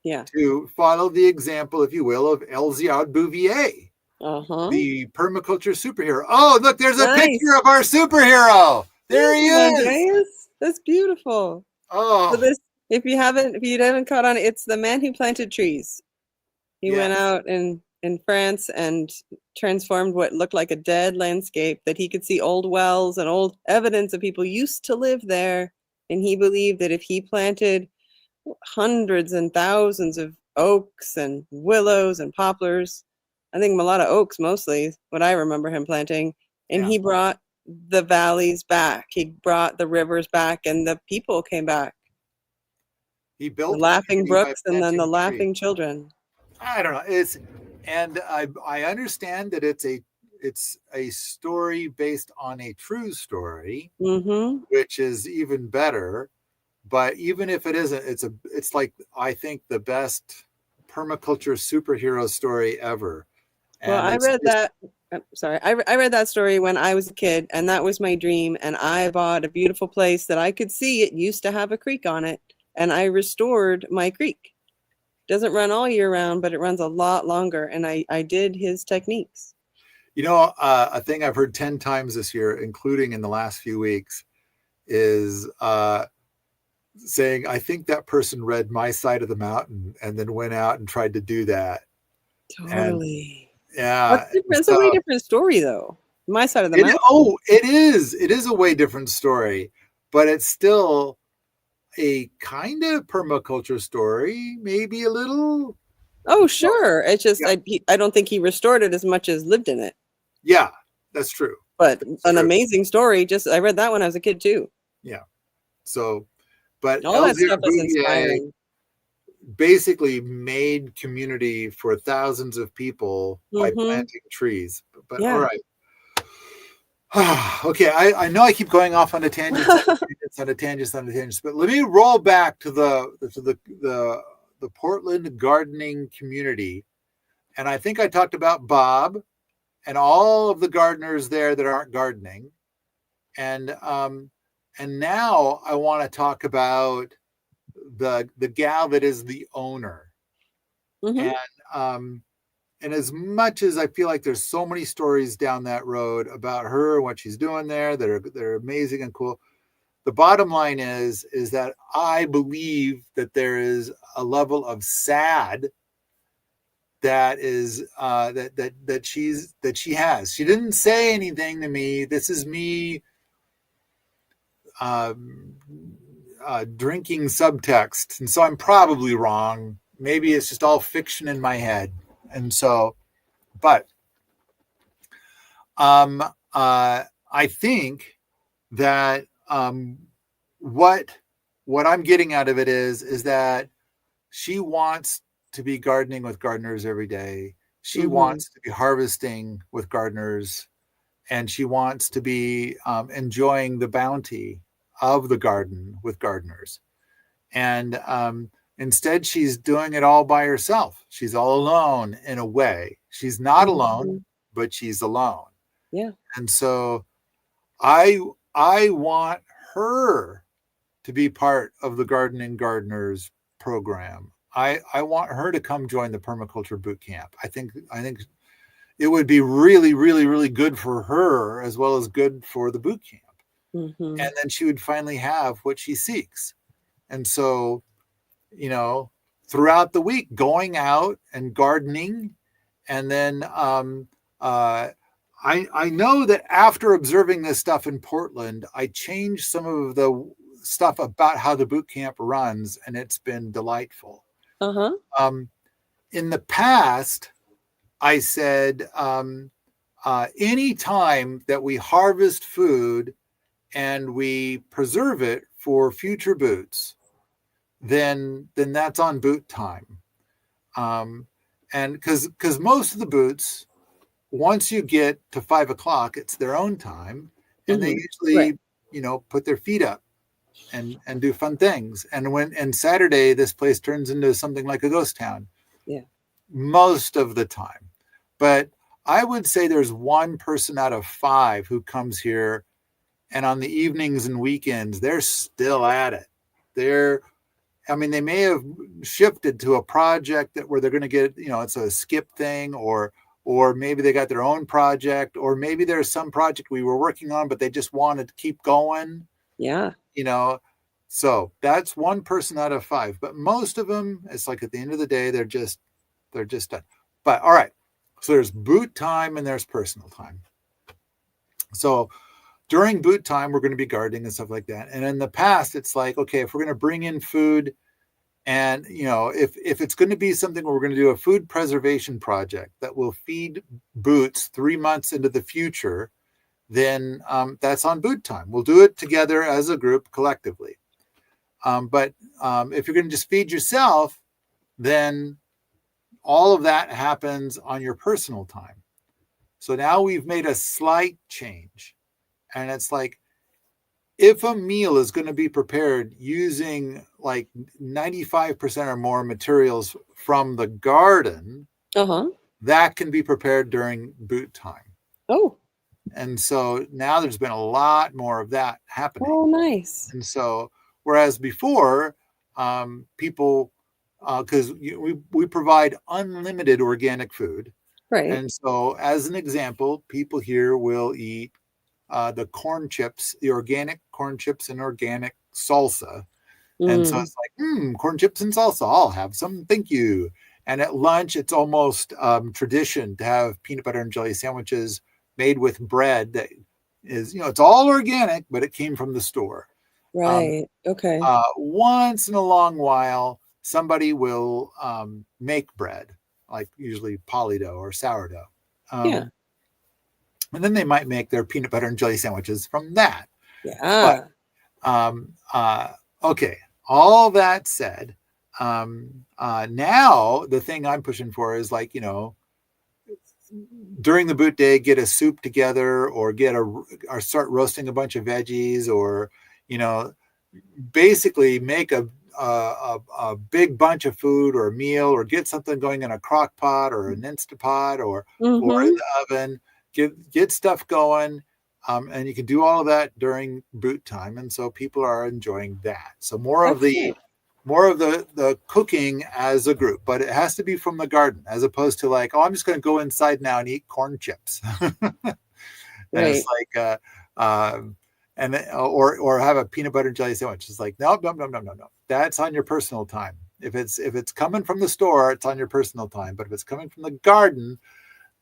Yeah. To follow the example, if you will, of Elziad Bouvier, the permaculture superhero. Oh, look, there's a picture of our superhero. There he is. That's beautiful. Oh, so this, if you haven't caught on, it's the man who planted trees. He went out in France and transformed what looked like a dead landscape, that he could see old wells and old evidence that people used to live there. And he believed that if he planted hundreds and thousands of oaks and willows and poplars, I think a lot of oaks mostly, what I remember him planting, and he brought the valleys back, he brought the rivers back, and the people came back. He built the laughing brooks and then the laughing children. I don't know, I understand that it's a story based on a true story, which is even better. But even if it isn't, it's like, I think, the best permaculture superhero story ever. And well, I read that. I read that story when I was a kid, and that was my dream. And I bought a beautiful place that I could see. It used to have a creek on it, and I restored my creek. It doesn't run all year round, but it runs a lot longer. And I did his techniques. A thing I've heard 10 times this year, including in the last few weeks, is saying, I think that person read My Side of the Mountain and then went out and tried to do that. Totally. And, it's a way different story, though. My Side of the Mountain. Oh, it is. It is a way different story, but it's still a kind of permaculture story, maybe a little. Oh, sure. It's just, I don't think he restored it as much as lived in it. Yeah, that's true. But amazing story. I read that when I was a kid, too. Yeah. So, but all that stuff is inspiring. Basically made community for thousands of people by planting trees. But all right. Okay, I know I keep going off on a tangent, on a tangent, but let me roll back to the Portland gardening community. And I think I talked about Bob and all of the gardeners there that aren't gardening. And And now I want to talk about the gal that is the owner. Mm-hmm. And as much as I feel like there's so many stories down that road about her and what she's doing there that are amazing and cool, the bottom line is that I believe that there is a level of sad that is that she has. She didn't say anything to me. This is me drinking subtext, and so I'm probably wrong. Maybe it's just all fiction in my head, and so, but I think that what I'm getting out of it is that she wants to be gardening with gardeners every day. She wants to be harvesting with gardeners, and she wants to be enjoying the bounty of the garden with gardeners. And instead, she's doing it all by herself. She's all alone in a way. She's not alone, but she's alone. Yeah. And so I want her to be part of the Gardening Gardeners program. I want her to come join the permaculture boot camp. I think it would be really, really, really good for her as well as good for the boot camp. And then she would finally have what she seeks. And so, you know, throughout the week, going out and gardening. And then I know that after observing this stuff in Portland, I changed some of the stuff about how the boot camp runs, and it's been delightful. In the past, I said, any time that we harvest food and we preserve it for future boots, then that's on boot time. And because most of the boots, once you get to 5 o'clock, it's their own time, and they usually, you know, put their feet up and do fun things. And Saturday, this place turns into something like a ghost town. Yeah. Most of the time. But I would say there's one person out of 5 who comes here, and on the evenings and weekends, they're still at it. They may have shifted to a project where they're going to get, you know, it's a skip thing, or maybe they got their own project, or maybe there's some project we were working on, but they just wanted to keep going. Yeah. You know, so that's one person out of 5. But most of them, it's like at the end of the day, they're just done. But all right. So there's boot time and there's personal time. So during boot time, we're going to be gardening and stuff like that. And in the past, it's like, okay, if we're going to bring in food, and, you know, if it's going to be something where we're going to do a food preservation project that will feed boots 3 months into the future, then that's on boot time. We'll do it together as a group collectively. But if you're going to just feed yourself, then all of that happens on your personal time. So now we've made a slight change. And it's like, if a meal is going to be prepared using like 95% or more materials from the garden, that can be prepared during boot time. Oh. And so now there's been a lot more of that happening. Oh, nice. And so, whereas before, people, because we provide unlimited organic food. Right. And so, as an example, people here will eat the corn chips, the organic corn chips and organic salsa. And so it's like, corn chips and salsa, I'll have some, thank you. And at lunch, it's almost tradition to have peanut butter and jelly sandwiches made with bread that is, you know, it's all organic, but it came from the store. Right. Okay. Once in a long while, somebody will make bread, like usually poly-dough or sourdough. Yeah. And then they might make their peanut butter and jelly sandwiches from that. Yeah. But, okay. All that said, now the thing I'm pushing for is like, you know, during the boot day, get a soup together, or or start roasting a bunch of veggies, or, you know, basically make a big bunch of food or a meal, or get something going in a crock pot or an Instapot or in the oven. Get stuff going, And you can do all of that during boot time. And so people are enjoying that. So more of That's the nice. the cooking as a group, but it has to be from the garden as opposed to like, oh, I'm just going to go inside now and eat corn chips. And it's Right. like, and or have a peanut butter and jelly sandwich. It's like, no, no, no, no, no, no. That's on your personal time. If it's coming from the store, it's on your personal time. But if it's coming from the garden,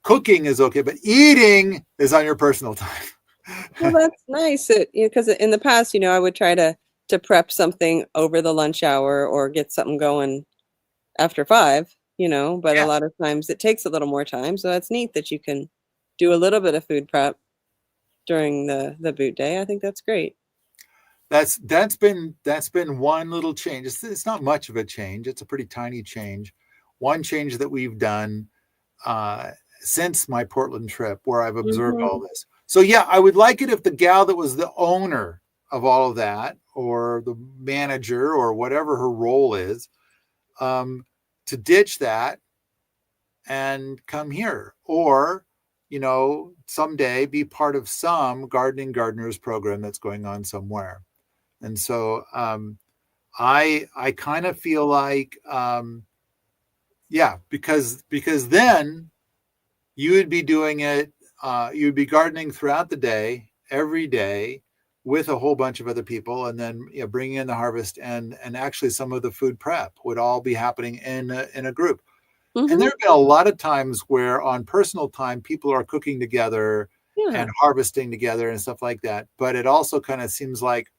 cooking is okay, but eating is on your personal time. Well, that's nice. Because in the past, I would try to prep something over the lunch hour or get something going after 5, but a Yeah, lot of times it takes a little more time. So that's neat that you can do a little bit of food prep during the boot day. I think that's great. that's been one little change. It's not much of a change. It's a pretty tiny change. One change that we've done uh, since my Portland trip, where I've observed all Hmm. this. So yeah, I would like it if the gal that was the owner of all of that, or the manager, or whatever her role is, um, to ditch that and come here, or someday be part of some gardening gardeners program that's going on somewhere. And so I kind of feel like yeah, because then you would be doing it. You would be gardening throughout the day, every day, with a whole bunch of other people, and then bringing in the harvest, and actually some of the food prep would all be happening in a group. And there Hmm. have been a lot of times where on personal time, people are cooking together Yeah. and harvesting together and stuff like that. But it also kind of seems like,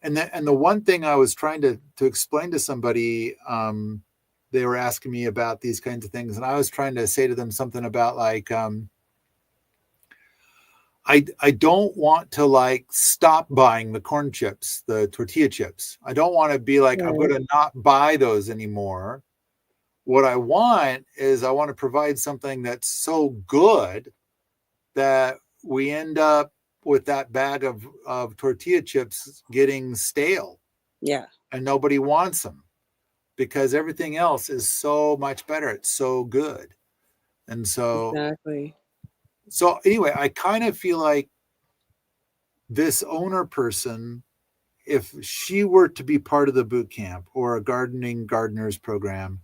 and the one thing I was trying to explain to somebody, they were asking me about these kinds of things, and I was trying to say to them something about like, I don't want to like stop buying the corn chips, the tortilla chips. I don't want to be like, I'm going Right. to not buy those anymore. What I want is I want to provide something that's so good that we end up with that bag of tortilla chips getting stale Yeah. and nobody wants them because everything else is so much better. It's so good. And Exactly. so anyway, I kind of feel like this owner person, if she were to be part of the boot camp or a gardening gardeners program,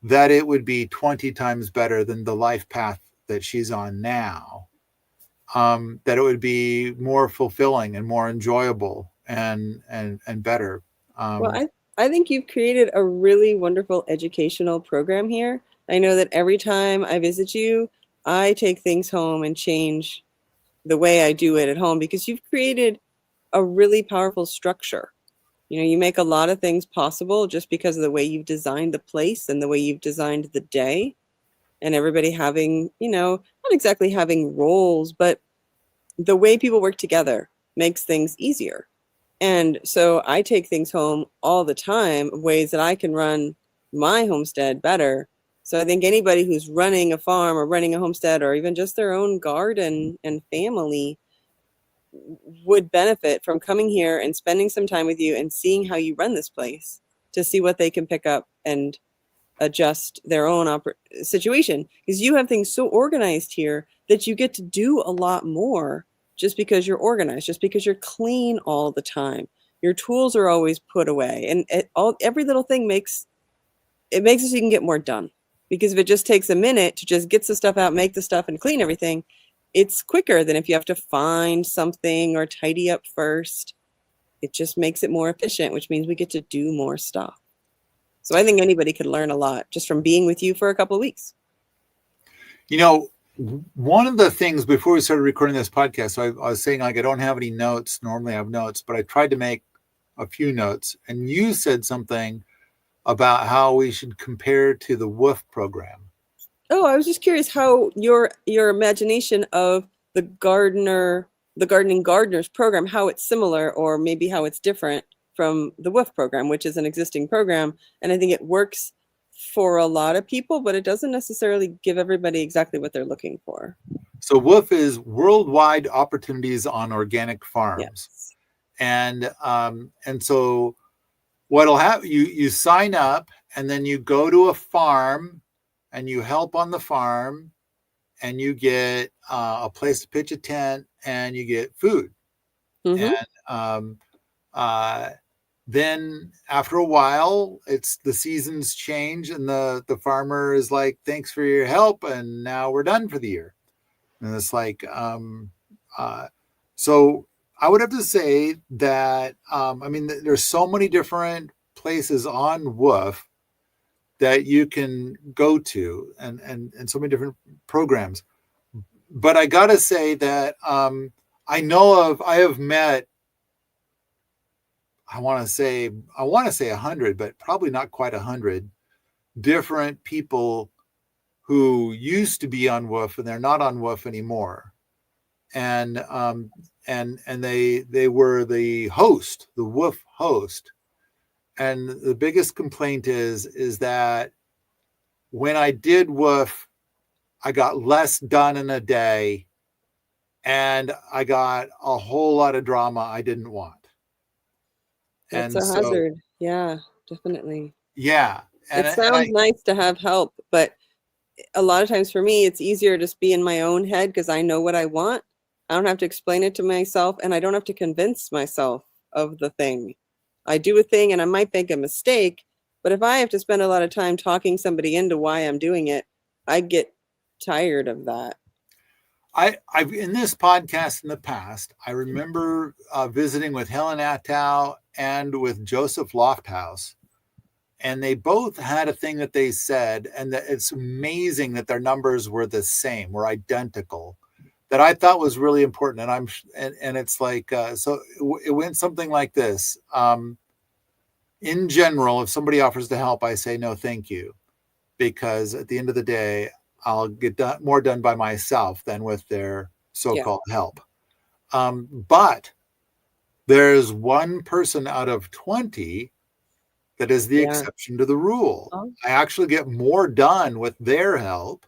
that it would be 20 times better than the life path that she's on now. That it would be more fulfilling and more enjoyable and better. Well, Um, I think you've created a really wonderful educational program here. I know that every time I visit you, I take things home and change the way I do it at home because you've created a really powerful structure. You make a lot of things possible just because of the way you've designed the place and the way you've designed the day, and everybody having, not exactly having roles, but the way people work together makes things easier. And so I take things home all the time, ways that I can run my homestead better. So I think anybody who's running a farm or running a homestead or even just their own garden and family would benefit from coming here and spending some time with you and seeing how you run this place to see what they can pick up and adjust their own situation, because you have things so organized here that you get to do a lot more just because you're organized, just because you're clean all the time. Your tools are always put away, and every little thing makes it so you can get more done. Because if it just takes a minute to just get the stuff out, make the stuff, and clean everything, it's quicker than if you have to find something or tidy up first. It just makes it more efficient, which means we get to do more stuff. So I think anybody could learn a lot just from being with you for a couple of weeks. you know, one of the things before we started recording this podcast, so I was saying like I don't have any notes. Normally I have notes, but I tried to make a few notes, and you said something about how we should compare to the Woof program. Oh, I was just curious how your imagination of the gardening gardeners program, how it's similar or maybe how it's different from the Woof program, which is an existing program, and I think it works for a lot of people, but it doesn't necessarily give everybody exactly what they're looking for. So Woof is worldwide opportunities on organic farms, Yes. and so what'll happen, you sign up and then you go to a farm and you help on the farm, and you get a place to pitch a tent, and you get food. Mm-hmm. And then after a while, it's the seasons change, and the farmer is like, "Thanks for your help, and now we're done for the year." And it's like, so I would have to say that I mean, there's so many different places on Woof that you can go to, and so many different programs. But I gotta say that I have met, I want to say 100, but probably not quite 100 different people who used to be on Woof and they're not on Woof anymore. And they were the host, the Woof host. And the biggest complaint is that when I did Woof, I got less done in a day, and I got a whole lot of drama I didn't want. That's And a so, hazard. Yeah, definitely. yeah. It sounds nice to have help, but a lot of times for me, it's easier to just be in my own head because I know what I want. I don't have to explain it to myself, and I don't have to convince myself of the thing. I do a thing and I might make a mistake, but if I have to spend a lot of time talking somebody into why I'm doing it, I get tired of that. I've in this podcast in the past, I remember visiting with Helen Attow and with Joseph Lofthouse, and they both had a thing that they said, and that it's amazing that their numbers were the same, were identical, that I thought was really important. And it's like, so it went something like this. In general, if somebody offers to help, I say no, thank you, because at the end of the day, I'll get more done by myself than with their so-called help. But there's one person out of 20 that is the exception to the rule. Oh. I actually get more done with their help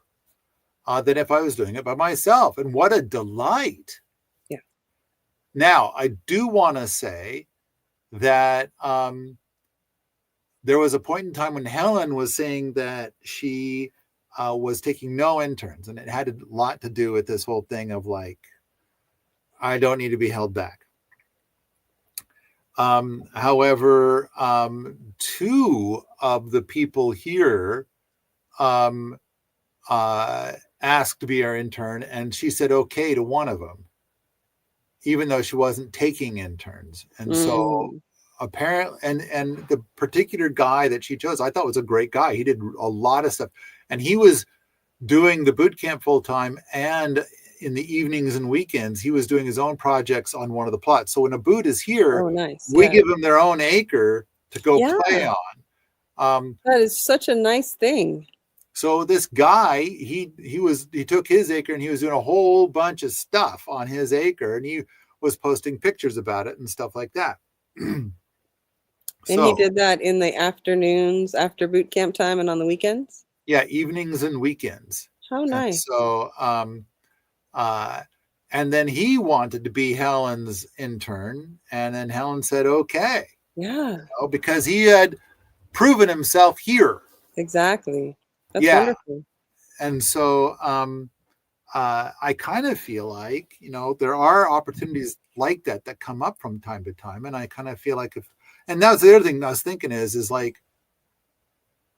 than if I was doing it by myself. And what a delight. Yeah. Now, I do want to say that there was a point in time when Helen was saying that she was taking no interns, and it had a lot to do with this whole thing of like, I don't need to be held back. However, two of the people here asked to be our intern, and she said okay to one of them, even though she wasn't taking interns. And so apparently, and the particular guy that she chose, I thought was a great guy. He did a lot of stuff, and he was doing the boot camp full time, and in the evenings and weekends, he was doing his own projects on one of the plots. So when a boot is here, we give them their own acre to go play on. That is such a nice thing. So this guy, he took his acre and he was doing a whole bunch of stuff on his acre, and he was posting pictures about it and stuff like that. And he did that in the afternoons after boot camp time and on the weekends? Yeah, evenings and weekends. How nice. And so, and then he wanted to be Helen's intern, and then Helen said, okay. Yeah. Because he had proven himself here. Exactly. That's wonderful. And so I kind of feel like, there are opportunities like that come up from time to time. And I kind of feel like and that's the other thing I was thinking is like,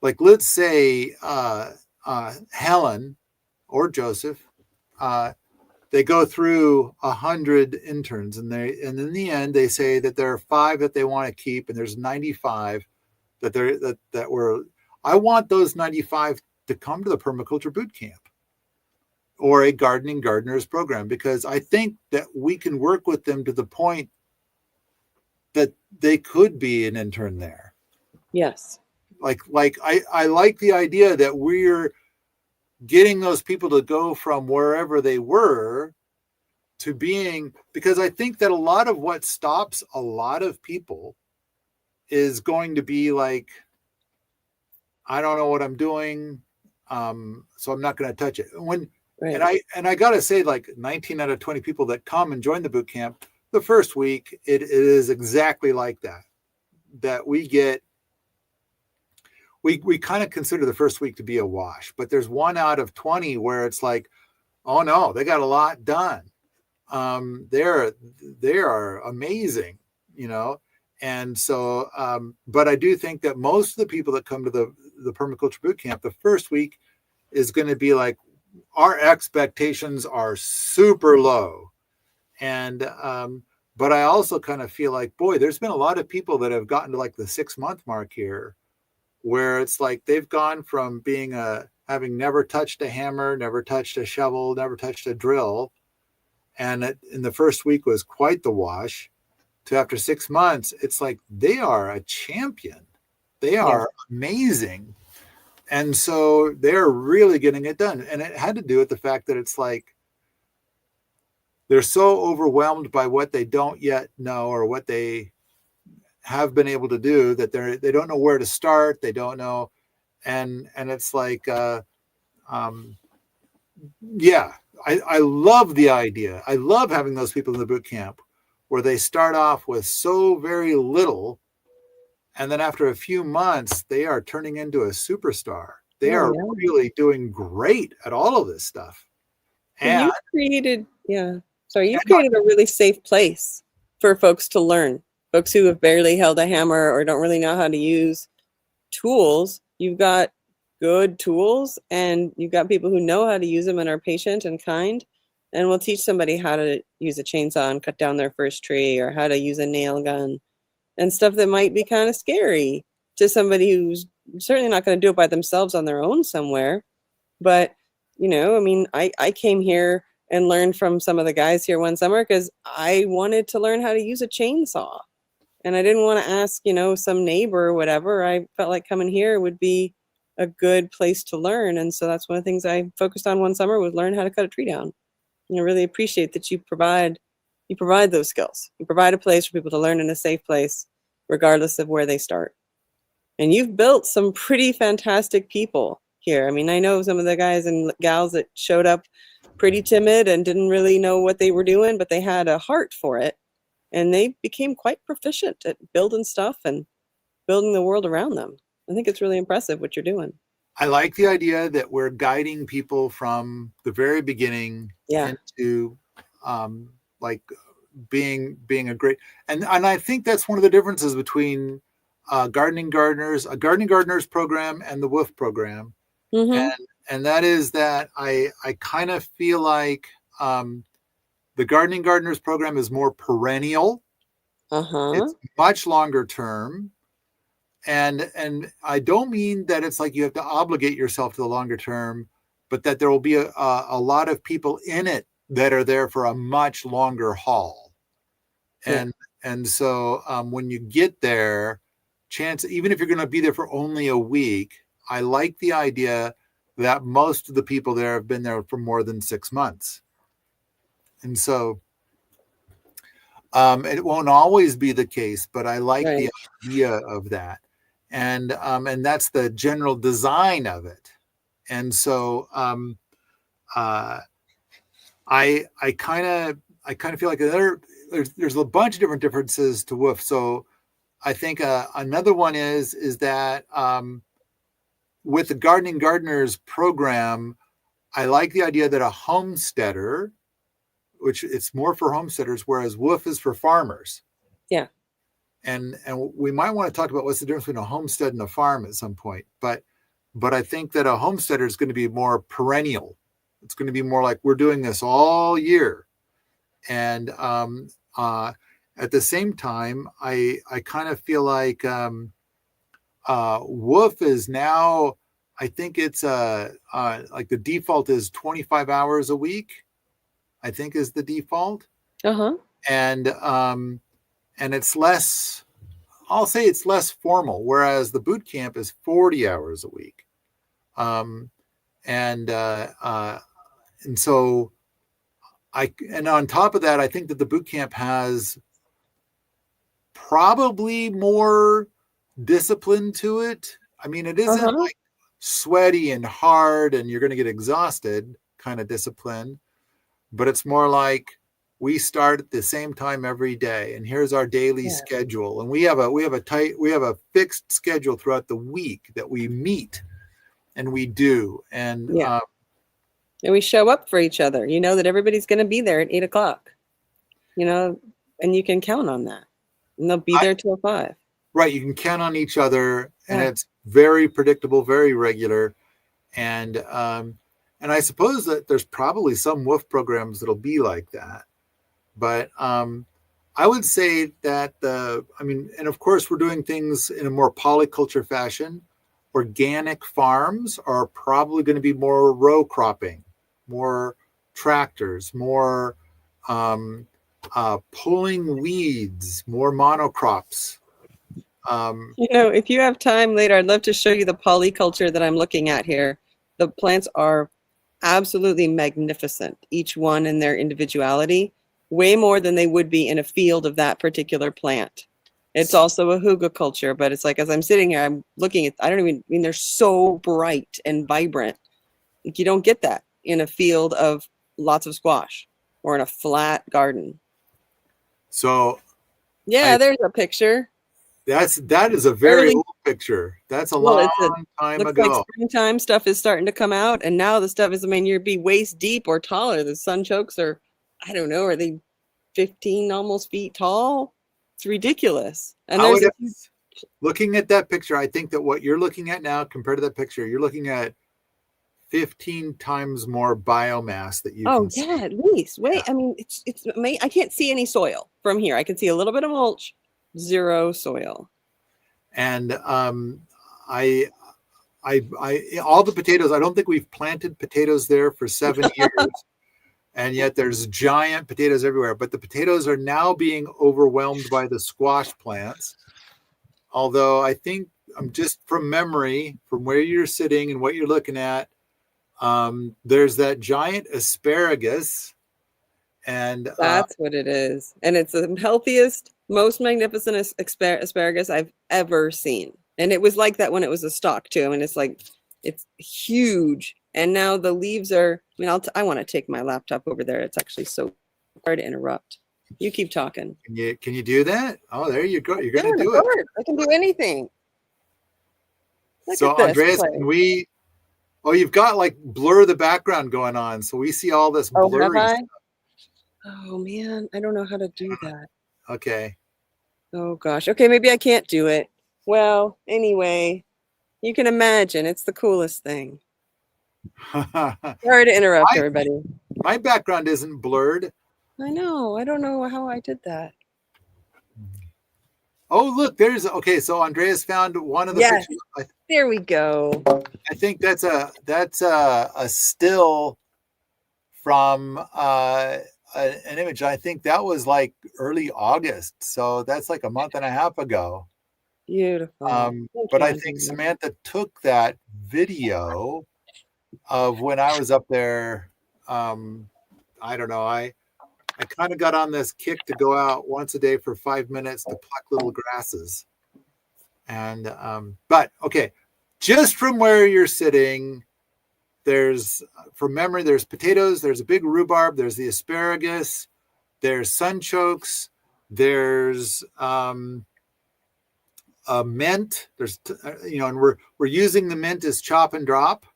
let's say Helen or Joseph, they go through 100 interns, and in the end they say that there are 5 that they want to keep, and there's 95 I want those 95 to come to the Permaculture Boot Camp or a Gardening Gardeners program, because I think that we can work with them to the point that they could be an intern there. Yes. Like I like the idea that we're getting those people to go from wherever they were to being, because I think that a lot of what stops a lot of people is going to be like, I don't know what I'm doing, so I'm not going to touch it. And I got to say, like 19 out of 20 people that come and join the boot camp, the first week, it is exactly like that we get. We kind of consider the first week to be a wash, but there's 1 out of 20 where it's like, Oh no, they got a lot done. They are amazing, you know. And so, but I do think that most of the people that come to the permaculture boot camp, the first week is going to be like, our expectations are super low. And but I also kind of feel like, boy, there's been a lot of people that have gotten to like the 6 month mark here, where it's like they've gone from being having never touched a hammer, never touched a shovel, never touched a drill, and in the first week was quite the wash, to after 6 months, it's like they are a champion. They are amazing. And so they're really getting it done. And it had to do with the fact that it's like they're so overwhelmed by what they don't yet know or what they have been able to do that they don't know where to start. They don't know. And it's like, yeah, I love the idea. I love having those people in the boot camp where they start off with so very little, and then after a few months, they are turning into a superstar. They are really doing great at all of this stuff. And you've created, you've created a really safe place for folks to learn. Folks who have barely held a hammer or don't really know how to use tools. You've got good tools, and you've got people who know how to use them and are patient and kind, and will teach somebody how to use a chainsaw and cut down their first tree, or how to use a nail gun and stuff that might be kind of scary to somebody who's certainly not going to do it by themselves on their own somewhere. But, you know, I mean, I came here and learned from some of the guys here one summer because I wanted to learn how to use a chainsaw. And I didn't want to ask, you know, some neighbor or whatever. I felt like coming here would be a good place to learn. And so that's one of the things I focused on one summer, was learn how to cut a tree down. And I really appreciate that you provide those skills. You provide a place for people to learn in a safe place, regardless of where they start. And you've built some pretty fantastic people here. I mean, I know some of the guys and gals that showed up pretty timid and didn't really know what they were doing, but they had a heart for it. And they became quite proficient at building stuff and building the world around them. I think it's really impressive what you're doing. I like the idea that we're guiding people from the very beginning into like being a great, and I think that's one of the differences between a gardening gardeners program and the Woof program. Mm-hmm. And that is that I kind of feel like the gardening gardeners program is more perennial. It's much longer term. And I don't mean that it's like you have to obligate yourself to the longer term, but that there will be a lot of people in it that are there for a much longer haul. And so when you get there, even if you're going to be there for only a week, I like the idea that most of the people there have been there for more than 6 months. And so it won't always be the case, but I like the idea of that. And that's the general design of it. And so I kind of feel like there's a bunch of different differences to Woof. So I think another one is that with the Gardening Gardeners program, I like the idea that a homesteader, which it's more for homesteaders, whereas Woof is for farmers. Yeah. And we might want to talk about what's the difference between a homestead and a farm at some point. But I think that a homesteader is going to be more perennial. It's going to be more like we're doing this all year. And at the same time, I kind of feel like Woof is now, I think it's like the default is 25 hours a week, I think is the default. And it's less, I'll say it's less formal, whereas the boot camp is 40 hours a week. And so and on top of that, I think that the boot camp has probably more discipline to it. I mean, it isn't like sweaty and hard and you're going to get exhausted kind of discipline, but it's more like we start at the same time every day, and here's our daily schedule, and we have a fixed schedule throughout the week that we meet and we do. And And we show up for each other. You know that everybody's going to be there at 8 o'clock, and you can count on that. And they'll be there till 5. Right. You can count on each other, and it's very predictable, very regular. And I suppose that there's probably some Woof programs that'll be like that. But I would say that and of course we're doing things in a more polyculture fashion. Organic farms are probably going to be more row cropping, more tractors, more pulling weeds, more monocrops. If you have time later, I'd love to show you the polyculture that I'm looking at here. The plants are absolutely magnificent, each one in their individuality, way more than they would be in a field of that particular plant. It's also a hugelkultur, but it's like, as I'm sitting here, I'm looking at, they're so bright and vibrant. Like, you don't get that in a field of lots of squash or in a flat garden. So there's a picture. That is a very old picture. That's a long time ago. Like springtime stuff is starting to come out, and now the stuff is, you'd be waist deep or taller. The sunchokes are, I don't know, are they 15 almost feet tall? It's ridiculous. And looking at that picture, I think that what you're looking at now compared to that picture, you're looking at 15 times more biomass that you can see. At least. Wait, yeah. It's I can't see any soil from here. I can see a little bit of mulch, zero soil. And I all the potatoes, I don't think we've planted potatoes there for 7 years. And yet there's giant potatoes everywhere. But the potatoes are now being overwhelmed by the squash plants. Although I think, just from memory, from where you're sitting and what you're looking at, there's that giant asparagus. And that's what it is. And it's the healthiest, most magnificent asparagus I've ever seen. And it was like that when it was a stalk too. It's huge. And now the leaves are, I want to take my laptop over there. It's actually so hard to interrupt. You keep talking. Can you do that? Oh, there you go. You're going to do it. I can do anything. So Andreas, you've got like blur the background going on. So we see all this blurry stuff. Oh man, I don't know how to do that. Okay. Oh gosh. Okay, maybe I can't do it. Well, anyway, you can imagine it's the coolest thing. Sorry to interrupt everybody. My background isn't blurred. I know. I don't know how I did that. Oh, look, so Andreas found one of the pictures. There we go. I think that's a still from an image. I think that was like early August. So that's like a month and a half ago. Beautiful. But I think Samantha took that video of when I was up there. I don't know. I kind of got on this kick to go out once a day for 5 minutes to pluck little grasses. And but okay, just from where you're sitting, from memory, there's potatoes, there's a big rhubarb, there's the asparagus, there's sunchokes, there's mint, there's and we're using the mint as chop and drop,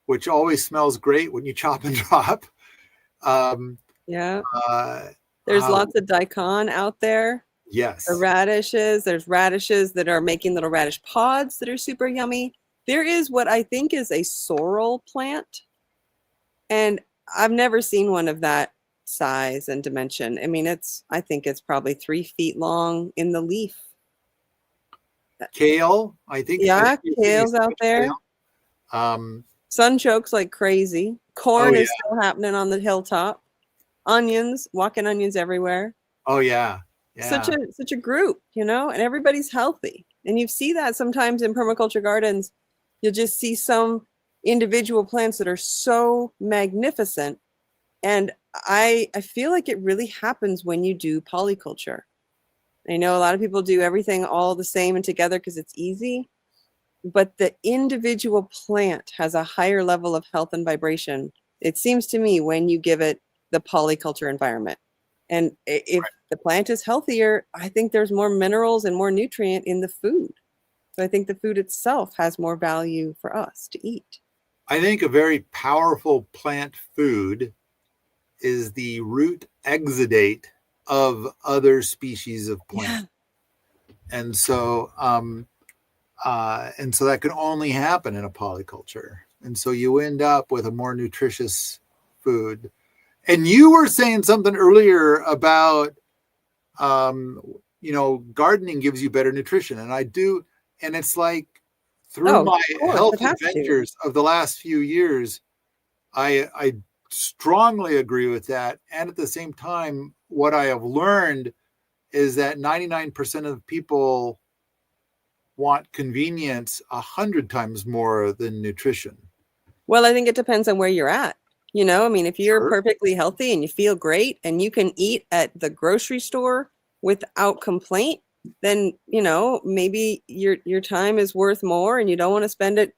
which always smells great when you chop and drop. There's lots of daikon out there. Yes. The radishes. There's radishes that are making little radish pods that are super yummy. There is what I think is a sorrel plant. And I've never seen one of that size and dimension. I think it's probably 3 feet long in the leaf. Kale, I think. Yeah, kale's out there. Sunchokes like crazy. Corn is still happening on the hilltop. Onions, walking onions everywhere. Oh yeah. Such a group, and everybody's healthy. And you see that sometimes in permaculture gardens. You'll just see some individual plants that are so magnificent. And I feel like it really happens when you do polyculture. I know a lot of people do everything all the same and together because it's easy. But the individual plant has a higher level of health and vibration, it seems to me, when you give it the polyculture environment. And if the plant is healthier, I think there's more minerals and more nutrient in the food. So I think the food itself has more value for us to eat. I think a very powerful plant food is the root exudate of other species of plant. Yeah. And so that can only happen in a polyculture. And so you end up with a more nutritious food. And you were saying something earlier about gardening gives you better nutrition. And I do, and it's like through my Of course, health it has to. adventures of the last few years, I strongly agree with that. And at the same time, what I have learned is that 99% of people want convenience 100 times more than nutrition. Well, I think it depends on where you're at. I mean, if you're Sure. perfectly healthy and you feel great and you can eat at the grocery store without complaint, then, maybe your time is worth more and you don't want to spend it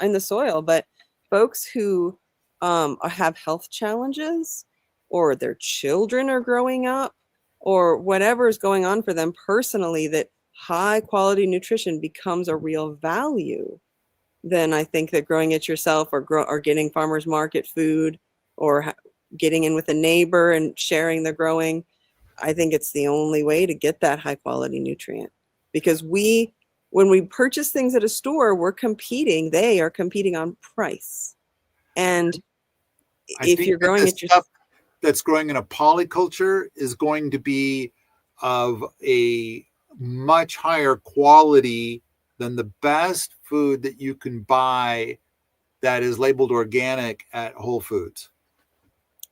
in the soil. But folks who have health challenges, or their children are growing up, or whatever is going on for them personally, that high quality nutrition becomes a real value, then I think that growing it yourself, or getting farmers market food, or getting in with a neighbor and sharing the growing, I think it's the only way to get that high quality nutrient. Because when we purchase things at a store, they are competing on price. And I if think you're that growing the it yourself, stuff that's growing in a polyculture is going to be of a much higher quality than the best food that you can buy that is labeled organic at Whole Foods.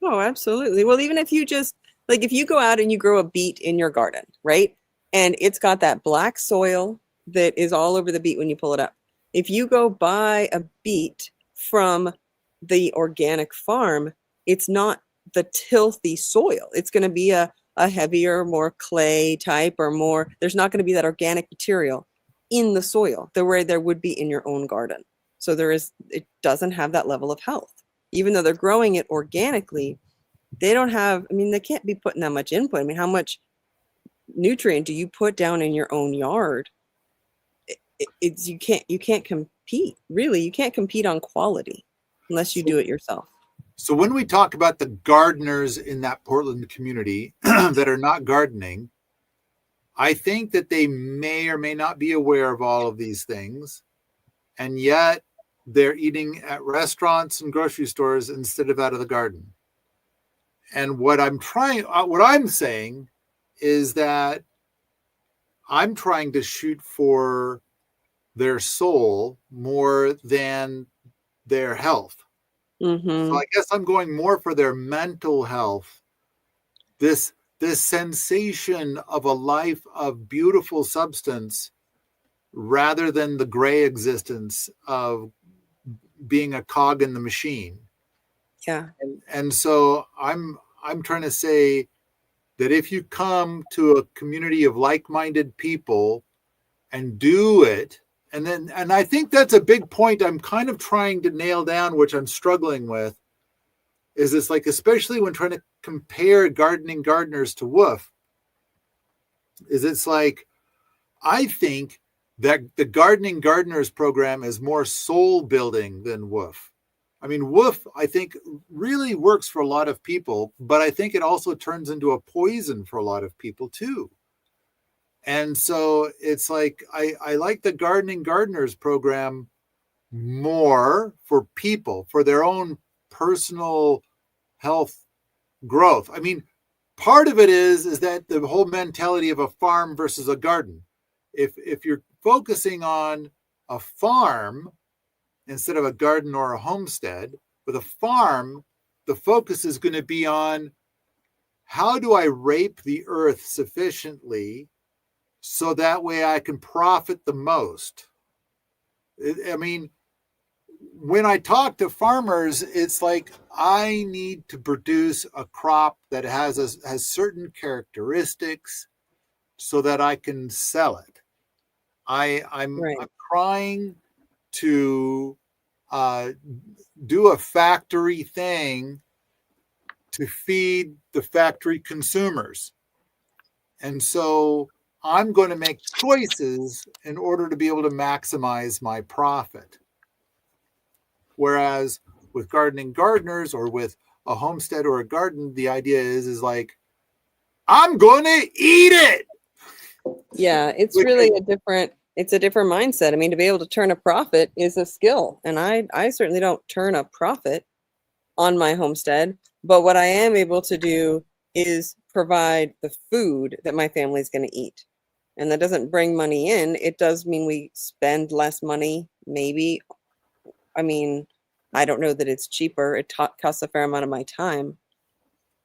oh, absolutely. Well, even if you just, like, if you go out and you grow a beet in your garden, right? And it's got that black soil that is all over the beet when you pull it up. If you go buy a beet from the organic farm, it's not the tilthy soil. It's going to be a heavier, more clay type, or more, there's not going to be that organic material in the soil the way there would be in your own garden. So it doesn't have that level of health. Even though they're growing it organically, they don't have, I mean, they can't be putting that much input. I mean, how much nutrient do you put down in your own yard? It's you can't compete. Really, you can't compete on quality unless you do it yourself. So when we talk about the gardeners in that Portland community that are not gardening, I think that they may or may not be aware of all of these things, and yet they're eating at restaurants and grocery stores instead of out of the garden. And what I'm saying is that I'm trying to shoot for their soul more than their health. So Mm-hmm. I guess I'm going more for their mental health. This sensation of a life of beautiful substance rather than the gray existence of being a cog in the machine. Yeah. And so I'm trying to say that if you come to a community of like-minded people and do it, and I think that's a big point I'm kind of trying to nail down, which I'm struggling with, is it's like, especially when trying to compare gardening gardeners to Woof, is it's like, I think that the gardening gardeners program is more soul building than Woof. I mean, Woof, I think, really works for a lot of people, but I think it also turns into a poison for a lot of people too. And so it's like, I like the gardening gardeners program more for people, for their own personal health growth. I mean, part of it is that the whole mentality of a farm versus a garden. If you're focusing on a farm instead of a garden or a homestead, with a farm, the focus is going to be on how do I rape the earth sufficiently so that way I can profit the most. I mean, when I talk to farmers, it's like I need to produce a crop that has certain characteristics so that I can sell it. I'm Right. trying to do a factory thing to feed the factory consumers, and so I'm going to make choices in order to be able to maximize my profit. Whereas with gardening gardeners or with a homestead or a garden, the idea is like, I'm going to eat it. Yeah, it's really a different mindset. I mean, to be able to turn a profit is a skill. And I certainly don't turn a profit on my homestead. But what I am able to do is provide the food that my family's going to eat. And that doesn't bring money in. It does mean we spend less money, maybe. I mean, I don't know that it's cheaper. It costs a fair amount of my time.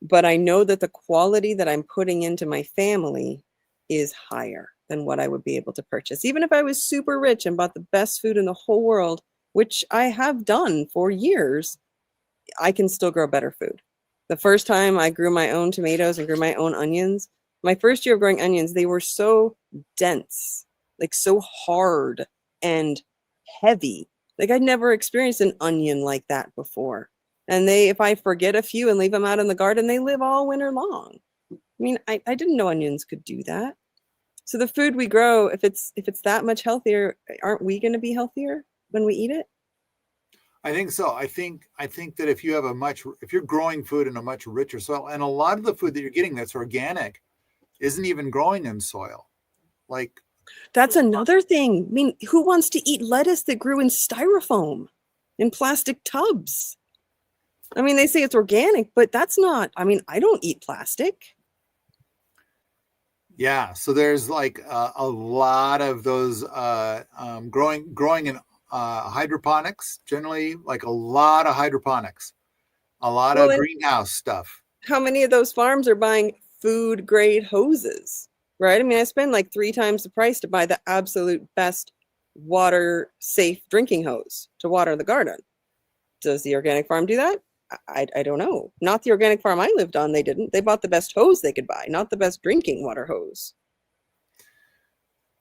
But I know that the quality that I'm putting into my family is higher than what I would be able to purchase. Even if I was super rich and bought the best food in the whole world, which I have done for years, I can still grow better food. The first time I grew my own tomatoes and grew my own onions, my first year of growing onions, they were so dense, like so hard and heavy. Like I'd never experienced an onion like that before. And if I forget a few and leave them out in the garden, they live all winter long. I mean, I didn't know onions could do that. So the food we grow, if it's that much healthier, aren't we going to be healthier when we eat it? I think so. I think that if you're growing food in a much richer soil, and a lot of the food that you're getting that's organic isn't even growing in soil. Like that's another thing. I mean, who wants to eat lettuce that grew in styrofoam, in plastic tubs? I mean, they say it's organic, but that's not, I mean, I don't eat plastic. Yeah. So there's like a lot of those growing in hydroponics, generally like a lot of hydroponics, a lot of greenhouse stuff. How many of those farms are buying food grade hoses, right? I mean, I spend like 3 times the price to buy the absolute best water safe drinking hose to water the garden. Does the organic farm do that? I don't know. Not the organic farm I lived on, they didn't. They bought the best hose they could buy, not the best drinking water hose.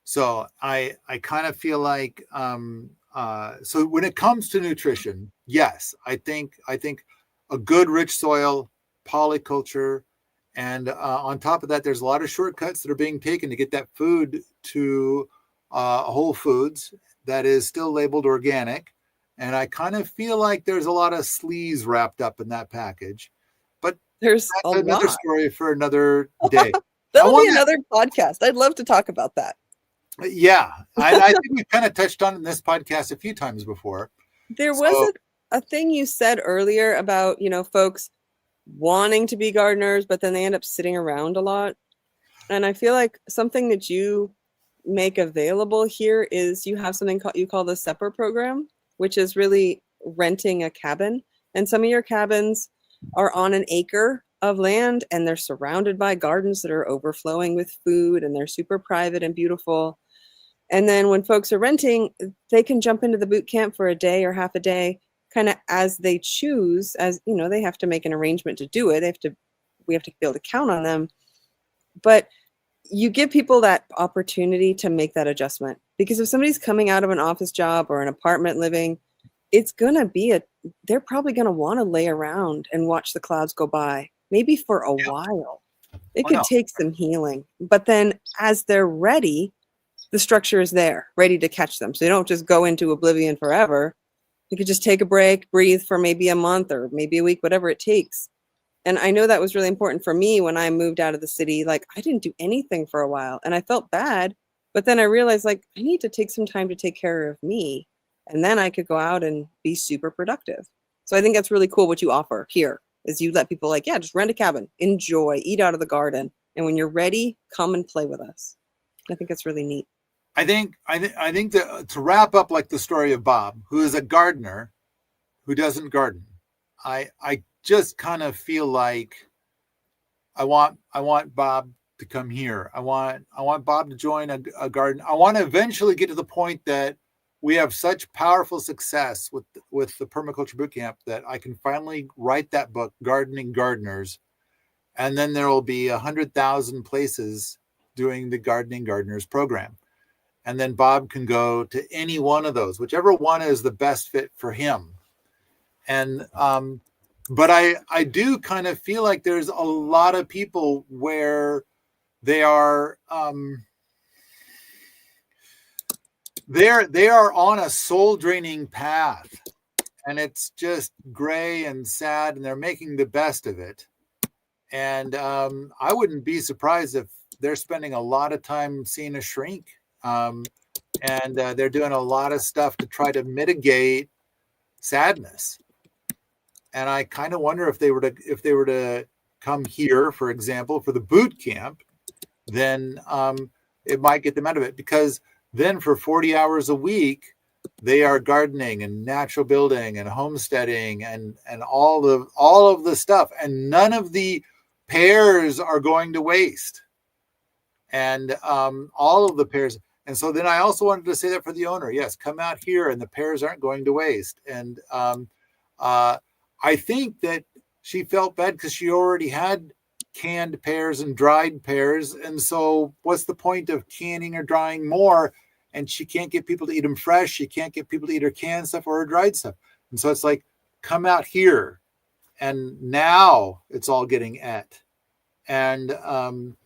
So I kind of feel like so when it comes to nutrition, yes, I think a good rich soil, polyculture, and on top of that, there's a lot of shortcuts that are being taken to get that food to Whole Foods that is still labeled organic. And I kind of feel like there's a lot of sleaze wrapped up in that package. But there's another story for another day. That'll be another podcast. I'd love to talk about that. Yeah, I think we kind of touched on in this podcast a few times before. There was a thing you said earlier about, folks wanting to be gardeners, but then they end up sitting around a lot. And I feel like something that you make available here is you have something you call the SEPR program, which is really renting a cabin. And some of your cabins are on an acre of land and they're surrounded by gardens that are overflowing with food and they're super private and beautiful. And then when folks are renting, they can jump into the boot camp for a day or half a day, kind of as they choose. As they have to make an arrangement to do it. We have to be able to count on them. But you give people that opportunity to make that adjustment. Because if somebody's coming out of an office job or an apartment living, it's going to be they're probably going to want to lay around and watch the clouds go by, maybe for a while. It could take some healing. But then as they're ready, the structure is there, ready to catch them. So they don't just go into oblivion forever. You could just take a break, breathe for maybe a month or maybe a week, whatever it takes. And I know that was really important for me when I moved out of the city. Like I didn't do anything for a while and I felt bad, but then I realized like I need to take some time to take care of me. And then I could go out and be super productive. So I think that's really cool what you offer here is you let people like, yeah, just rent a cabin, enjoy, eat out of the garden. And when you're ready, come and play with us. I think that's really neat. I think that to wrap up like the story of Bob, who is a gardener who doesn't garden, I just kind of feel like I want Bob to come here. I want Bob to join a garden. I want to eventually get to the point that we have such powerful success with the Permaculture Bootcamp that I can finally write that book, Gardening Gardeners, and then there will be 100,000 places doing the Gardening Gardeners program. And then Bob can go to any one of those, whichever one is the best fit for him. And but I do kind of feel like there's a lot of people where they are they are on a soul draining path, and it's just gray and sad, and they're making the best of it. And I wouldn't be surprised if they're spending a lot of time seeing a shrink. And they're doing a lot of stuff to try to mitigate sadness. And I kind of wonder if they were to come here, for example, for the boot camp, then it might get them out of it, because then for 40 hours a week, they are gardening and natural building and homesteading and all of the stuff, and none of the pears are going to waste, and all of the pears. And so then I also wanted to say that for the owner, yes, come out here and the pears aren't going to waste. And I think that she felt bad because she already had canned pears and dried pears. And so what's the point of canning or drying more? And she can't get people to eat them fresh. She can't get people to eat her canned stuff or her dried stuff. And so it's like, come out here. And now it's all getting et. And on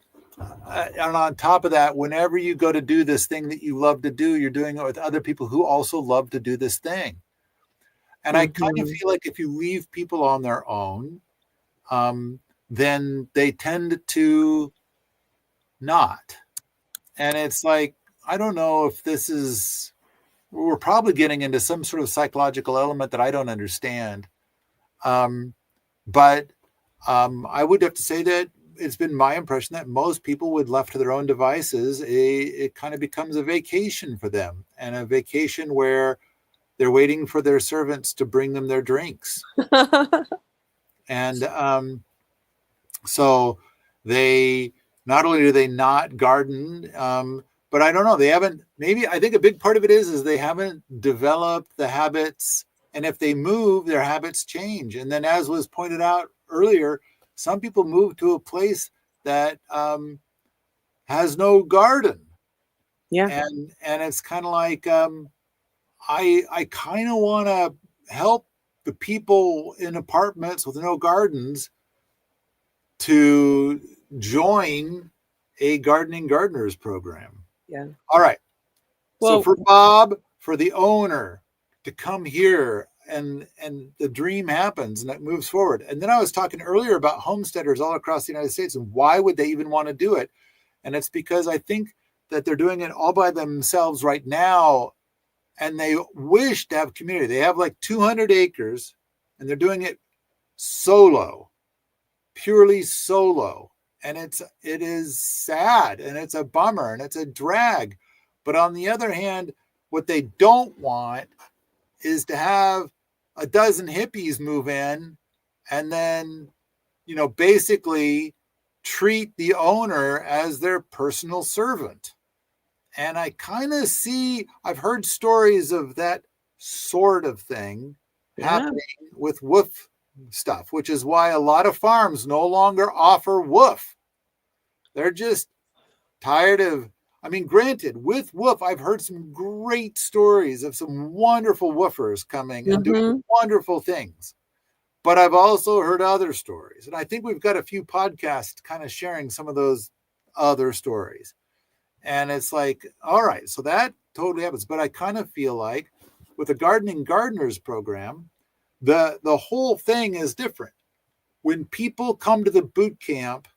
top of that, whenever you go to do this thing that you love to do, you're doing it with other people who also love to do this thing. And I kind of feel like if you leave people on their own, then they tend to not. And it's like, I don't know if this is, we're probably getting into some sort of psychological element that I don't understand. But I would have to say that it's been my impression that most people, would left to their own devices, it kind of becomes a vacation for them, and a vacation where they're waiting for their servants to bring them their drinks. And so they, not only do they not garden, but I don't know, they haven't, maybe, I think a big part of it is they haven't developed the habits. And if they move, their habits change. And then, as was pointed out earlier, some people move to a place that has no garden. Yeah. And it's kind of like, I kind of want to help the people in apartments with no gardens to join a gardening gardeners program. Yeah. All right. Well, so for Bob, for the owner to come here, and the dream happens and it moves forward. And then I was talking earlier about homesteaders all across the United States and why would they even want to do it? And it's because I think that they're doing it all by themselves right now, and they wish to have community. They have like 200 acres and they're doing it solo, purely solo. And it is sad, and it's a bummer, and it's a drag. But on the other hand, what they don't want is to have a dozen hippies move in and then, basically treat the owner as their personal servant. And I kind of see, I've heard stories of that sort of thing happening with Woof stuff, which is why a lot of farms no longer offer Woof. They're just tired of, granted, with Woof, I've heard some great stories of some wonderful woofers coming and doing wonderful things. But I've also heard other stories. And I think we've got a few podcasts kind of sharing some of those other stories. And it's like, all right, so that totally happens. But I kind of feel like with the Gardening Gardeners program, the whole thing is different. When people come to the boot camp,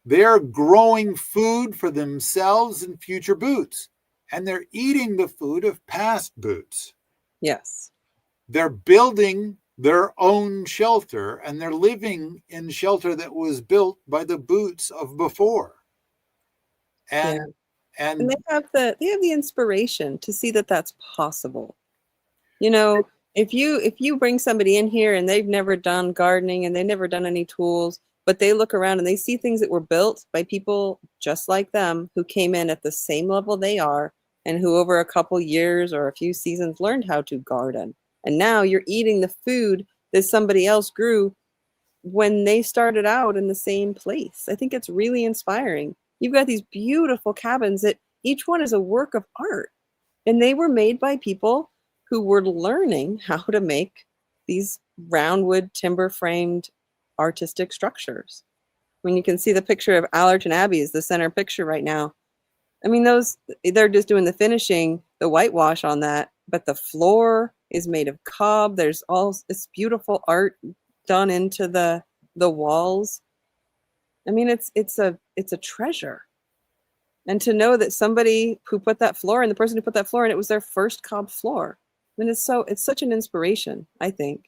they're growing food for themselves and future boots, and they're eating the food of past boots. Yes. They're building their own shelter, and they're living in shelter that was built by the boots of before. And they have the inspiration to see that that's possible. If you bring somebody in here and they've never done gardening and they've never done any tools, but they look around and they see things that were built by people just like them who came in at the same level they are and who over a couple years or a few seasons learned how to garden. And now you're eating the food that somebody else grew when they started out in the same place. I think it's really inspiring. You've got these beautiful cabins that each one is a work of art, and they were made by people who were learning how to make these roundwood timber framed artistic structures. When you can see the picture of Allerton Abbey is the center picture right now. Those, they're just doing the finishing, the whitewash on that, but the floor, is made of cob. There's all this beautiful art done into the walls. I mean, it's a treasure. And to know that somebody who put that floor in, the person who put that floor in, it was their first cob floor. I mean, it's such an inspiration, I think.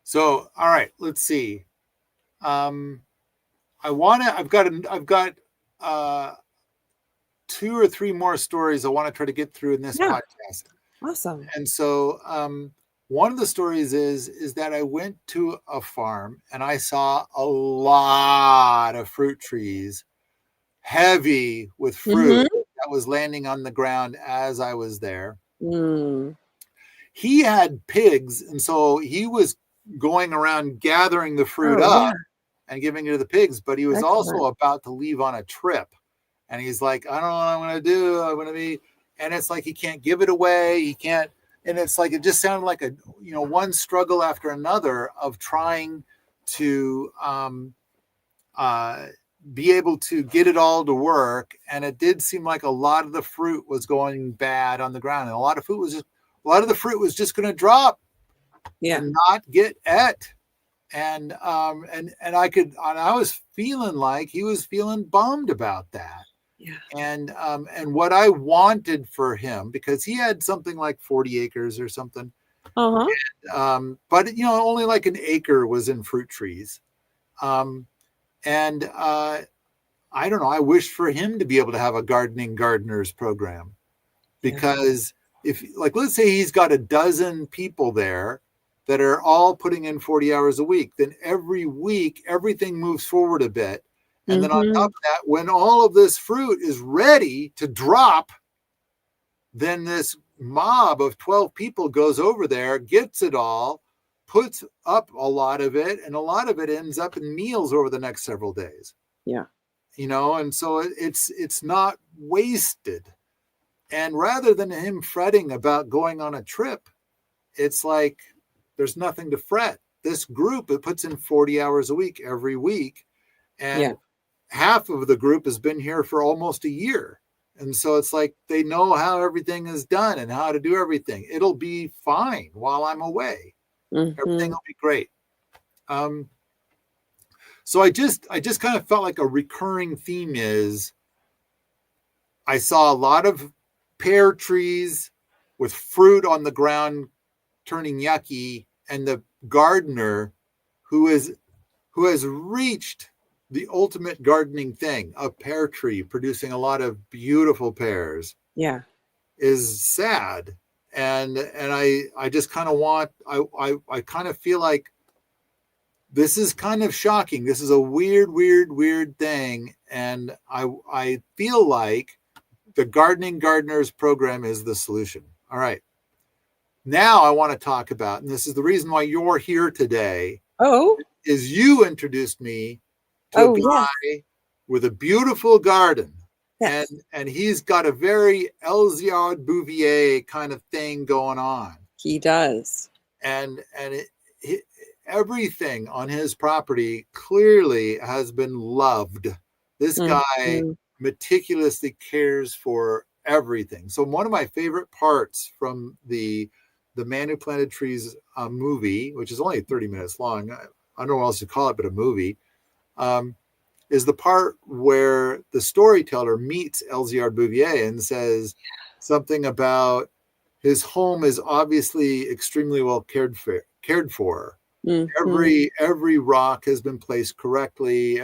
So, all right, let's see. I've got 2 or 3 more stories I want to try to get through in this podcast. Awesome. And so, one of the stories is that I went to a farm and I saw a lot of fruit trees, heavy with fruit that was landing on the ground as I was there. He had pigs, and so he was going around gathering the fruit up and giving it to the pigs, but he was also about to leave on a trip. And he's like, I don't know what I'm going to do. I'm going to be, and it's like, he can't give it away. He can't. And it's like, it just sounded like one struggle after another of trying to be able to get it all to work. And it did seem like a lot of the fruit was going bad on the ground. And a lot of the fruit was just going to drop and not get et. And I was feeling like he was feeling bummed about that. Yeah. And what I wanted for him, because he had something like 40 acres or something. And, but only like an acre was in fruit trees. I don't know. I wish for him to be able to have a gardeners program, because if, like, let's say he's got a dozen people there that are all putting in 40 hours a week, then every week, everything moves forward a bit. And then on top of that, when all of this fruit is ready to drop, then this mob of 12 people goes over there, gets it all, puts up a lot of it, and a lot of it ends up in meals over the next several days. Yeah. And so it's not wasted. And rather than him fretting about going on a trip, it's like, there's nothing to fret. This group, it puts in 40 hours a week every week. And half of the group has been here for almost a year. And so it's like, they know how everything is done and how to do everything. It'll be fine while I'm away. Everything will be great. So I just kind of felt like a recurring theme is, I saw a lot of pear trees with fruit on the ground turning yucky, and the gardener who has reached the ultimate gardening thing, a pear tree producing a lot of beautiful pears, is sad. And I just kind of want, I kind of feel like this is kind of shocking. This is a weird thing. And I feel like the gardeners program is the solution. All right. Now I want to talk about, and this is the reason why you're here today, is you introduced me to a guy with a beautiful garden. And he's got a very Elziard Bouvier kind of thing going on. He does. And everything on his property clearly has been loved. This guy meticulously cares for everything. So one of my favorite parts from the Man Who Planted Trees movie, which is only 30 minutes long, I don't know what else to call it but a movie, is the part where the storyteller meets Elziard Bouvier and says something about his home is obviously extremely well cared for. Every rock has been placed correctly.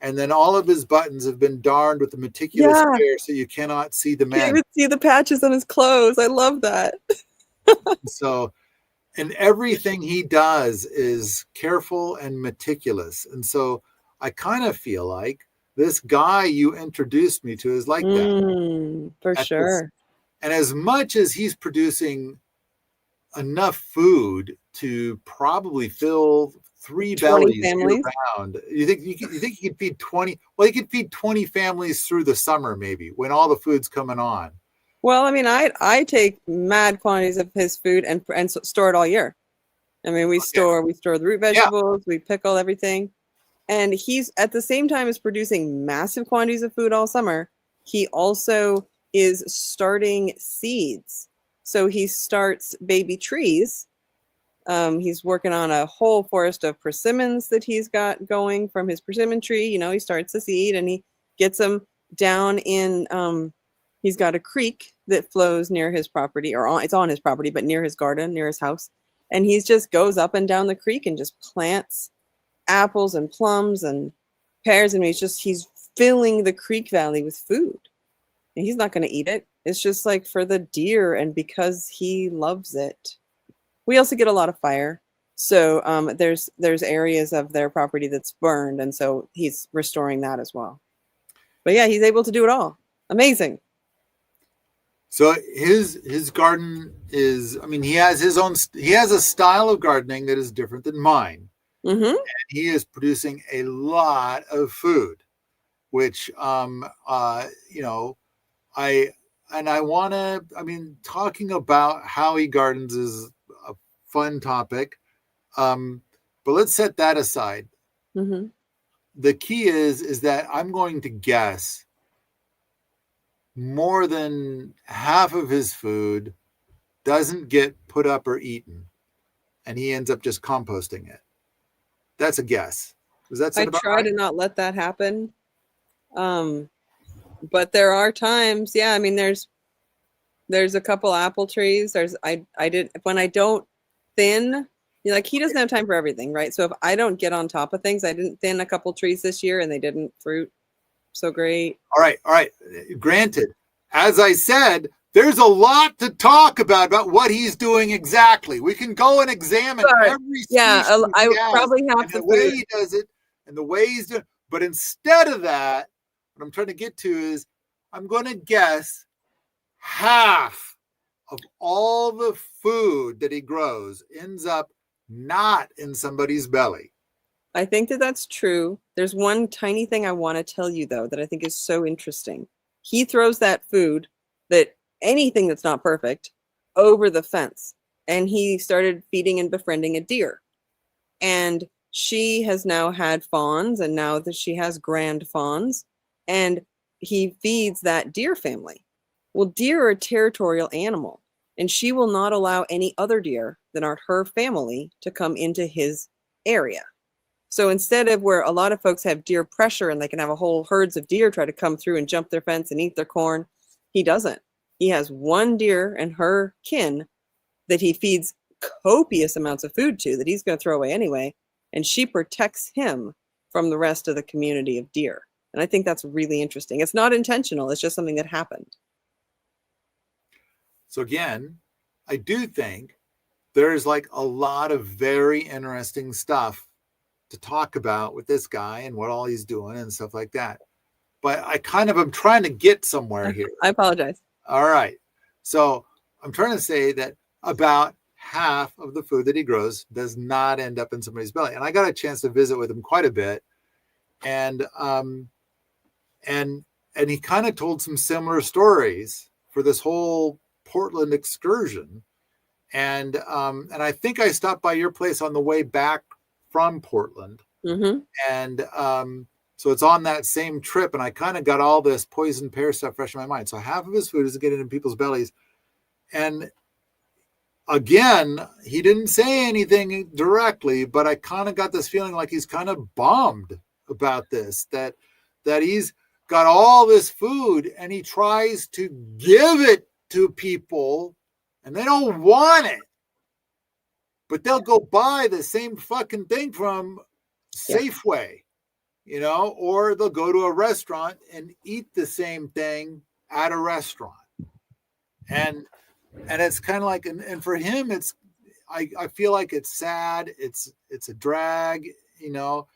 And then all of his buttons have been darned with a meticulous care, so you cannot see the man. You can't even see the patches on his clothes. I love that. So, and everything he does is careful and meticulous. And so I kind of feel like this guy you introduced me to is like that. For sure. And as much as he's producing enough food to probably fill 3 bellies year round, you think he could feed 20? Well, he could feed 20 families through the summer, maybe, when all the food's coming on. Well, I mean, I take mad quantities of his food and store it all year. I mean, we store the root vegetables, we pickle everything. And he's, at the same time as producing massive quantities of food all summer, he also is starting seeds. So he starts baby trees. He's working on a whole forest of persimmons that he's got going from his persimmon tree. You know, he starts the seed and he gets them down in, he's got a creek that flows near his property, or it's on his property, but near his garden, near his house. And he just goes up and down the creek and just plants apples and plums and pears. And he's filling the creek valley with food. And he's not going to eat it. It's just like for the deer and because he loves it. We also get a lot of fire. So there's areas of their property that's burned. And so he's restoring that as well. But yeah, he's able to do it all. Amazing. So his garden is, I mean, he has a style of gardening that is different than mine. Mm-hmm. And he is producing a lot of food, which, you know, I want to, I mean, talking about how he gardens is a fun topic. But let's set that aside. Mm-hmm. The key is that I'm going to guess more than half of his food doesn't get put up or eaten, and he ends up just composting it. That's a guess. Does that sound about right? I try to not let that happen. But there are times, yeah, I mean, there's a couple apple trees. When I don't thin, like he doesn't have time for everything, right? So if I don't get on top of things, I didn't thin a couple trees this year and they didn't fruit so great. All right. Granted, as I said, there's a lot to talk about what he's doing exactly. We can go and examine every I probably have the way he does it and the way he's doing. But instead of that, what I'm trying to get to is I'm going to guess half of all the food that he grows ends up not in somebody's belly. I think that's true. There's one tiny thing I want to tell you, though, that I think is so interesting. He throws that food, that anything that's not perfect, over the fence. And he started feeding and befriending a deer. And she has now had fawns, and now that she has grand fawns, and he feeds that deer family. Well, deer are a territorial animal, and she will not allow any other deer that aren't her family to come into his area. So instead of where a lot of folks have deer pressure and they can have a whole herds of deer try to come through and jump their fence and eat their corn, he doesn't. He has one deer and her kin that he feeds copious amounts of food to that he's going to throw away anyway, and she protects him from the rest of the community of deer. And I think that's really interesting. It's not intentional. It's just something that happened. So again, I do think there's like a lot of very interesting stuff to talk about with this guy and what all he's doing and stuff like that. But I kind of am trying to get somewhere here. I apologize. All right. So I'm trying to say that about half of the food that he grows does not end up in somebody's belly. And I got a chance to visit with him quite a bit. And he kind of told some similar stories for this whole Portland excursion. And I think I stopped by your place on the way back from Portland. Mm-hmm. And so it's on that same trip. And I kind of got all this poison pear stuff fresh in my mind. So half of his food is getting in people's bellies. And again, he didn't say anything directly, but I kind of got this feeling like he's kind of bummed about this, that he's got all this food and he tries to give it to people and they don't want it, but they'll go buy the same fucking thing from Safeway, you know, or they'll go to a restaurant and eat the same thing at a restaurant. And it's kind of like, and for him, it's, I feel like it's sad. It's a drag, you know,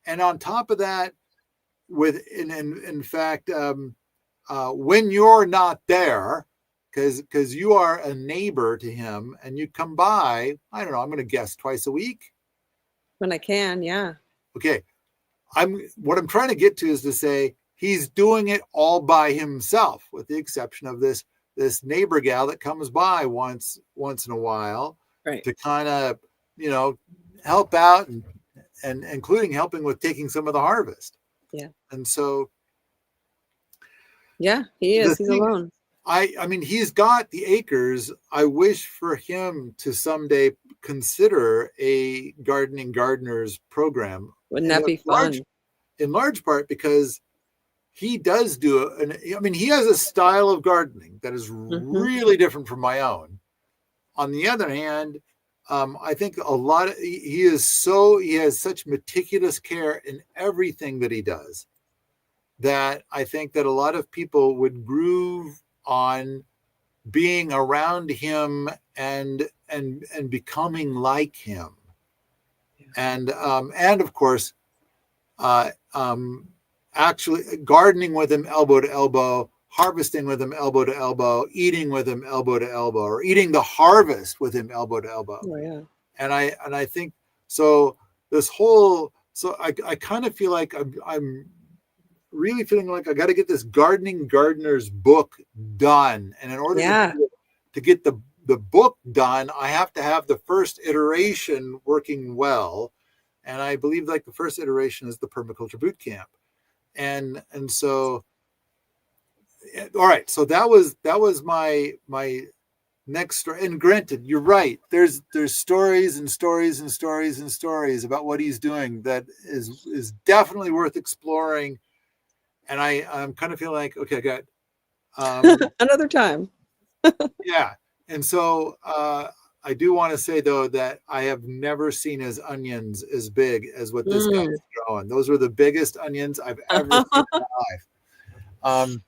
and on top of that, in fact, when you're not there, because you are a neighbor to him and you come by, I don't know, I'm going to guess twice a week. When I can, yeah. Okay. What I'm trying to get to is to say he's doing it all by himself, with the exception of this neighbor gal that comes by once in a while, right, to kind of, you know, help out and including helping with taking some of the harvest. Yeah. And so. Yeah, he is. He's alone. I mean, he's got the acres. I wish for him to someday consider a gardening gardeners program, Wouldn't and that be fun? in large part because he does do it. And I mean, he has a style of gardening that is really different from my own. On the other hand, I think he has such meticulous care in everything that he does that I think that a lot of people would groove on being around him and becoming like him, and of course, uh, um, actually gardening with him elbow to elbow, harvesting with him elbow to elbow, eating with him elbow to elbow, or eating the harvest with him elbow to elbow. Oh, yeah. And I think so. I kind of feel like I'm really feeling like I got to get this gardening gardeners book done, and in order to get the book done, I have to have the first iteration working well, and I believe like the first iteration is the permaculture boot camp, and so all right, so that was my next story. And granted, you're right. There's stories and stories and stories and stories about what he's doing that is definitely worth exploring. And I'm kind of feeling like, okay, I got another time. yeah. And so I do want to say though that I have never seen his onions as big as what this guy is growing. Those were the biggest onions I've ever seen in my life.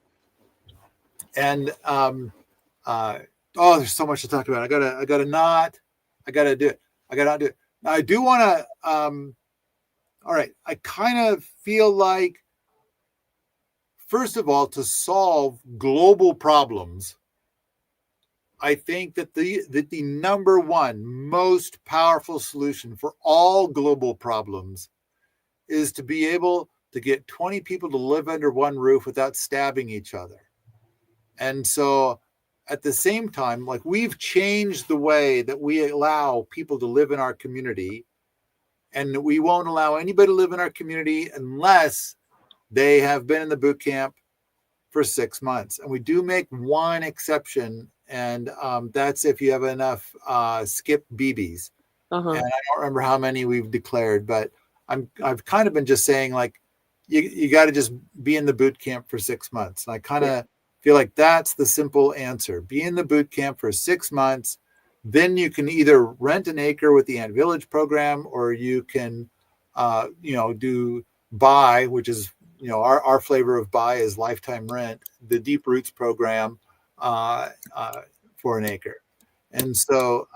Oh, there's so much to talk about. I gotta not do it. I gotta not do it. Now, I do want to. All right, I kind of feel like, first of all, to solve global problems, I think that the number one most powerful solution for all global problems is to be able to get 20 people to live under one roof without stabbing each other. And so at the same time, like, we've changed the way that we allow people to live in our community, and we won't allow anybody to live in our community unless they have been in the boot camp for 6 months. And we do make one exception, and that's if you have enough skip BBs. And I don't remember how many we've declared, but I've kind of been just saying, like, you got to just be in the boot camp for 6 months. And I kind of feel like that's the simple answer. Be in the boot camp for 6 months. Then you can either rent an acre with the Ant Village program, or you can, do buy, which is, our flavor of buy is lifetime rent, the Deep Roots program for an acre. And so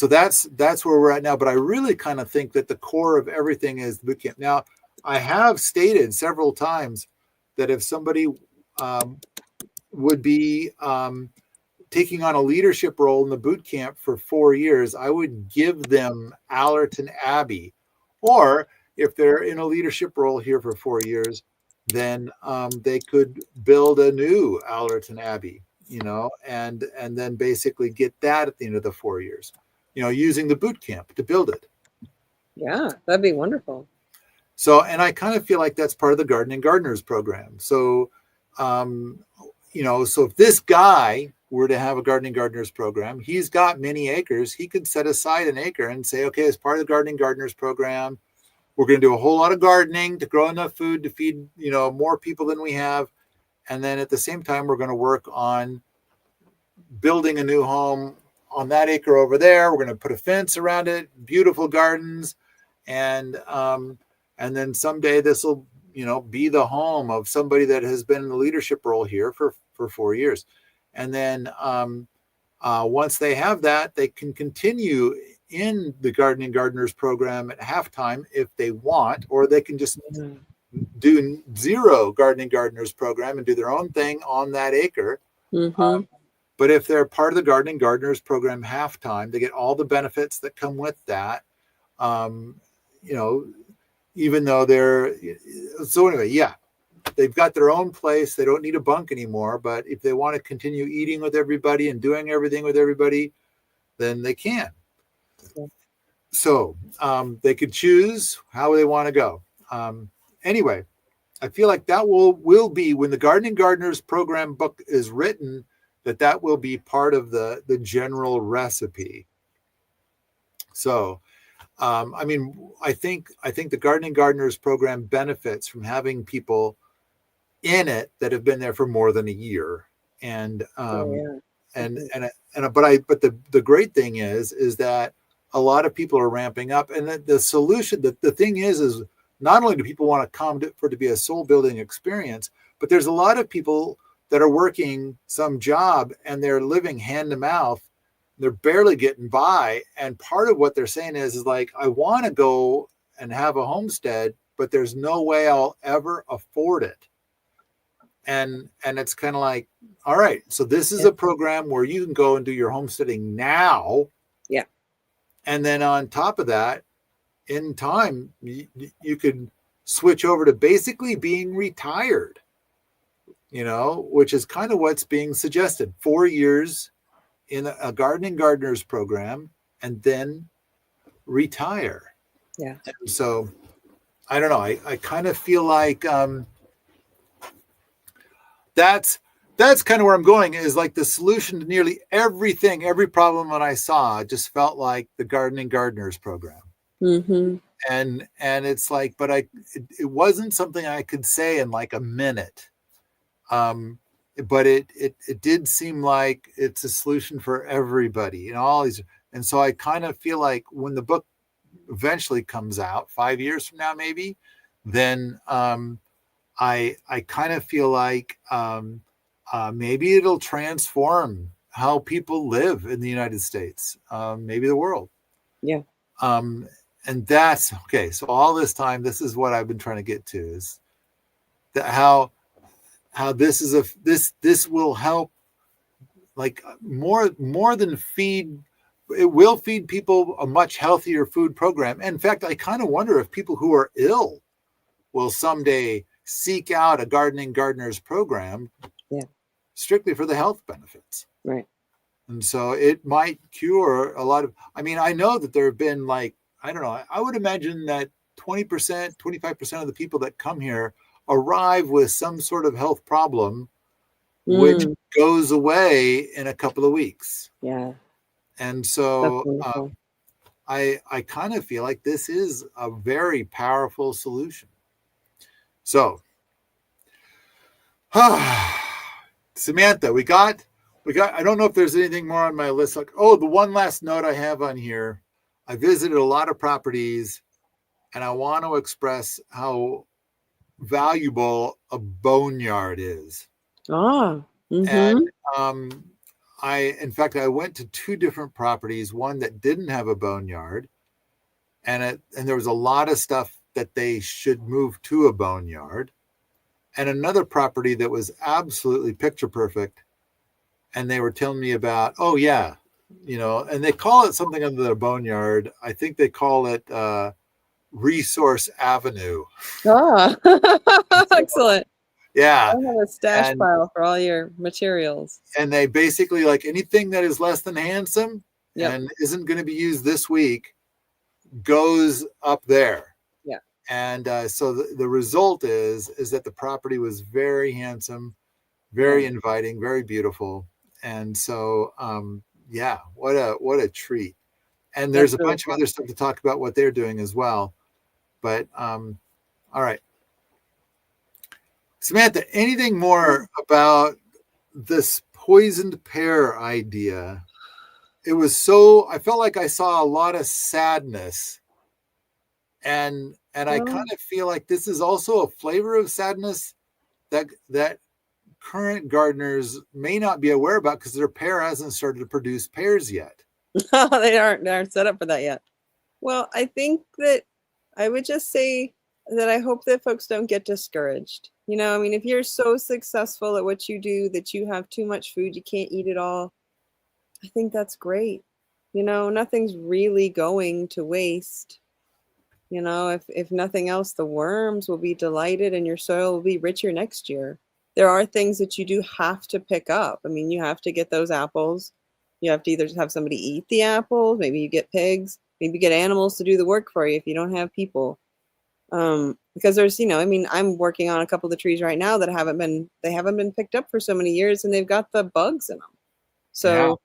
that's where we're at now. But I really kind of think that the core of everything is the boot camp. Now, I have stated several times that if somebody would be taking on a leadership role in the boot camp for 4 years, I would give them Allerton Abbey. Or if they're in a leadership role here for 4 years, then they could build a new Allerton Abbey, and then basically get that at the end of the 4 years, using the boot camp to build it. Yeah, that'd be wonderful. So, and I kind of feel like that's part of the Gardening Gardeners program. So, so if this guy were to have a Gardening Gardeners program, he's got many acres. He could set aside an acre and say, okay, as part of the Gardening Gardeners program, we're going to do a whole lot of gardening to grow enough food to feed, more people than we have. And then at the same time, we're going to work on building a new home on that acre over there. We're going to put a fence around it, beautiful gardens. And then someday this will, be the home of somebody that has been in the leadership role here for 4 years. And then once they have that, they can continue in the Gardening Gardeners program at halftime if they want, or they can just do zero Gardening Gardeners program and do their own thing on that acre. But if they're part of the Gardening Gardeners program halftime, they get all the benefits that come with that. Even though so anyway, they've got their own place. They don't need a bunk anymore. But if they want to continue eating with everybody and doing everything with everybody, then they can. So they could choose how they want to go. Anyway, I feel like that will be when the Gardening Gardeners program book is written, that will be part of the general recipe. So, I mean, I think the Gardening Gardeners program benefits from having people in it that have been there for more than a year, and but the great thing is that a lot of people are ramping up, and the solution, the thing is not only do people want to come for it to be a soul building experience, but there's a lot of people that are working some job and they're living hand to mouth. They're barely getting by. And part of what they're saying is like, I want to go and have a homestead, but there's no way I'll ever afford it. And it's kind of like, all right, so this is a program where you can go and do your homesteading now. Yeah. And then on top of that, in time, you could switch over to basically being retired, which is kind of what's being suggested. 4 years in a Gardening Gardeners program and then retire. Yeah. And so I don't know. I kind of feel like that's kind of where I'm going, is like the solution to nearly everything, every problem that I saw just felt like the Gardening Gardeners program. Mm-hmm. And it's like, but it wasn't something I could say in like a minute. But it did seem like it's a solution for everybody and all these. And so I kind of feel like when the book eventually comes out 5 years from now, maybe, then I kind of feel like maybe it'll transform how people live in the United States, maybe the world. Yeah. And that's okay. So all this time, this is what I've been trying to get to, is that how this is this will help, like more than feed. It will feed people a much healthier food program. And in fact, I kind of wonder if people who are ill will someday seek out a Gardening Gardeners program, strictly for the health benefits. Right. And so it might cure a lot of. I mean, I know that there have been, like, I don't know, I would imagine that 20%, 25% of the people that come here arrive with some sort of health problem, which goes away in a couple of weeks. Yeah. And so I kind of feel like this is a very powerful solution. So, Samantha, we got, I don't know if there's anything more on my list. Like, the one last note I have on here, I visited a lot of properties and I want to express how valuable a boneyard is. And in fact, I went to 2 different properties, one that didn't have a boneyard, and there was a lot of stuff that they should move to a boneyard, and another property that was absolutely picture perfect. And they were telling me about, and they call it something under the boneyard. I think they call it Resource Avenue. Excellent. Yeah. I have a stash pile for all your materials. And they basically, like, anything that is less than handsome and isn't going to be used this week goes up there. Yeah. And so the result is that the property was very handsome, very inviting, very beautiful. And so, what a treat. And there's a bunch of other stuff to talk about what they're doing as well. But all right. Samantha, anything more about this poisoned pear idea? It was I felt like I saw a lot of sadness. And I kind of feel like this is also a flavor of sadness that current gardeners may not be aware about, because their pear hasn't started to produce pears yet. They aren't set up for that yet. Well, I think that I would just say that I hope that folks don't get discouraged. I mean, if you're so successful at what you do that you have too much food, you can't eat it all, I think that's great. Nothing's really going to waste. If nothing else, the worms will be delighted and your soil will be richer next year. There are things that you do have to pick up. I mean, you have to get those apples. You have to either have somebody eat the apples, maybe you get pigs, maybe you get animals to do the work for you if you don't have people. Because there's, I mean, I'm working on a couple of the trees right now that haven't been picked up for so many years, and they've got the bugs in them. So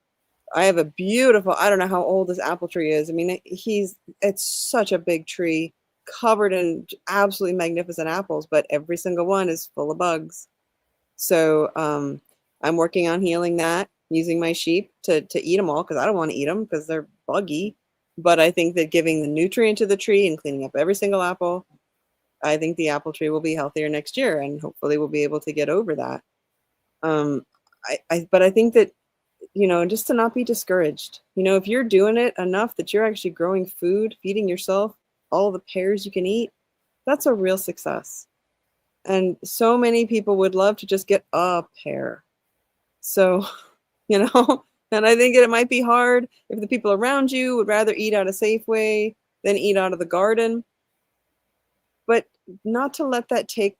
I have a beautiful, I don't know how old this apple tree is. I mean, it's such a big tree covered in absolutely magnificent apples, but every single one is full of bugs. So I'm working on healing that using my sheep to eat them all, because I don't want to eat them because they're buggy. But I think that giving the nutrient to the tree and cleaning up every single apple, I think the apple tree will be healthier next year, and hopefully we'll be able to get over that. But I think that, just to not be discouraged. If you're doing it enough that you're actually growing food, feeding yourself all the pears you can eat, that's a real success. And so many people would love to just get a pear. So, and I think it might be hard if the people around you would rather eat out of Safeway than eat out of the garden. But not to let that take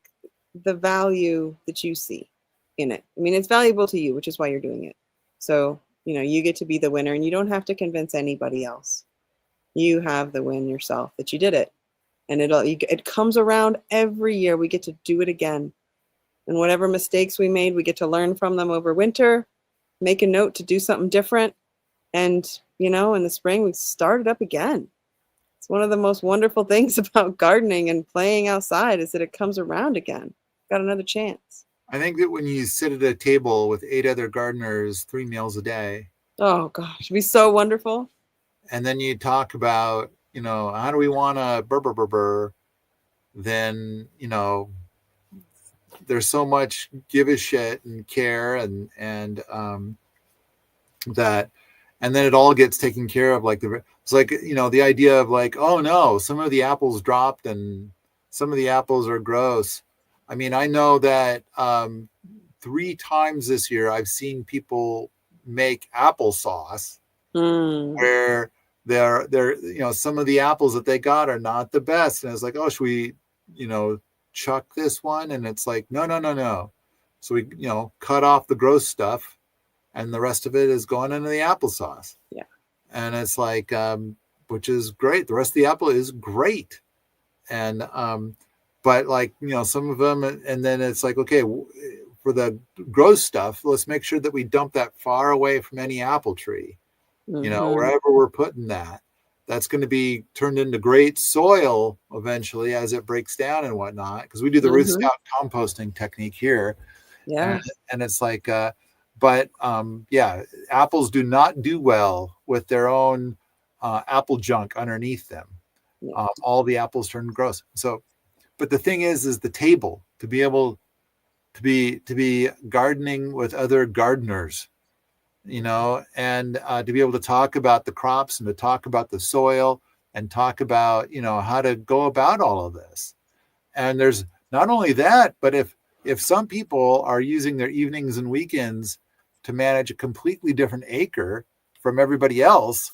the value that you see in it. I mean, it's valuable to you, which is why you're doing it. So, you get to be the winner, and you don't have to convince anybody else. You have the win yourself that you did it. And it comes around every year. We get to do it again. And whatever mistakes we made, we get to learn from them over winter, make a note to do something different. And, in the spring, we start it up again. It's one of the most wonderful things about gardening and playing outside is that it comes around again. Got another chance. I think that when you sit at a table with 8 other gardeners, 3 meals a day. Oh, gosh, it'd be so wonderful. And then you talk about, how do we want to then, there's so much give a shit and care and that, and then it all gets taken care of. It's like, the idea of like, oh no, some of the apples dropped and some of the apples are gross. I mean, I know that 3 times this year I've seen people make applesauce where they're some of the apples that they got are not the best. And it's like, oh, should we, chuck this one? And it's like, no. So we, cut off the gross stuff and the rest of it is going into the applesauce. Yeah. And it's like, which is great. The rest of the apple is great. And, but like, some of them, and then it's like, okay, for the gross stuff, let's make sure that we dump that far away from any apple tree, wherever we're putting that. That's going to be turned into great soil eventually as it breaks down and whatnot. Because we do the root scout composting technique here. Yeah. And it's like, apples do not do well with their own apple junk underneath them. Yeah. All the apples turn gross. So, but the thing is the table, to be able to be gardening with other gardeners, and to be able to talk about the crops and to talk about the soil and talk about, how to go about all of this. And there's not only that, but if some people are using their evenings and weekends to manage a completely different acre from everybody else,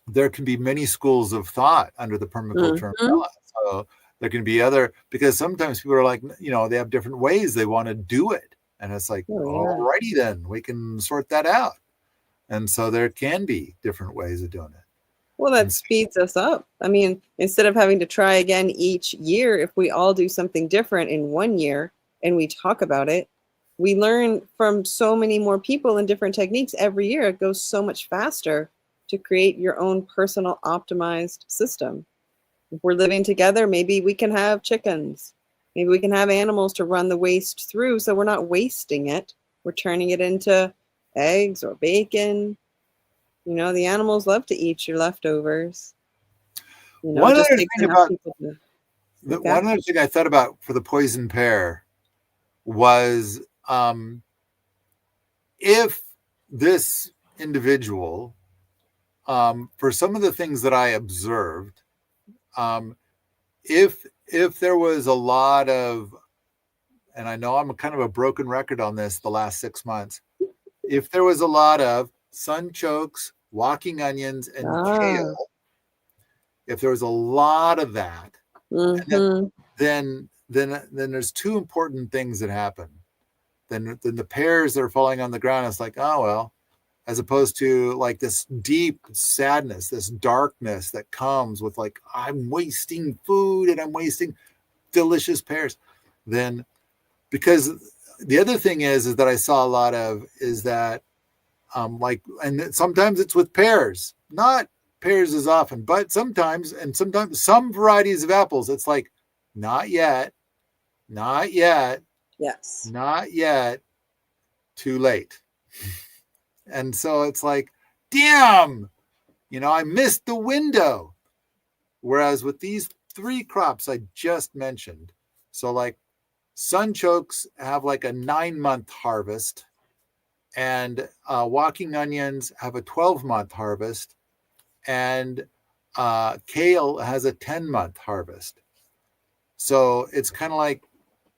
there can be many schools of thought under the permaculture umbrella. So there can be because sometimes people are like, they have different ways they want to do it. And it's like, alrighty then, we can sort that out. And so there can be different ways of doing it. Well, that speeds us up. I mean, instead of having to try again each year, if we all do something different in one year and we talk about it, we learn from so many more people and different techniques every year. It goes so much faster to create your own personal optimized system. If we're living together, maybe we can have chickens. Maybe we can have animals to run the waste through, so we're not wasting it. We're turning it into eggs or bacon. The animals love to eat your leftovers. One other thing I thought about for the poison pear was if this individual, for some of the things that I observed, if there was a lot of, and I know I'm kind of a broken record on this the last 6 months, if there was a lot of sunchokes, walking onions, and kale, if there was a lot of that, then there's 2 important things that happen. Then the pears that are falling on the ground, it's like, oh well, as opposed to like this deep sadness, this darkness that comes with like, I'm wasting food and I'm wasting delicious pears. Then, because the other thing is that I saw a lot of is that like, and sometimes it's with pears, not pears as often, but sometimes some varieties of apples, it's like, not yet, not yet, Yes. not yet, too late. And so it's like, damn, I missed the window. Whereas with these 3 crops I just mentioned, so like sunchokes have like a 9-month harvest, and walking onions have a 12-month harvest, and kale has a 10-month harvest. So it's kind of like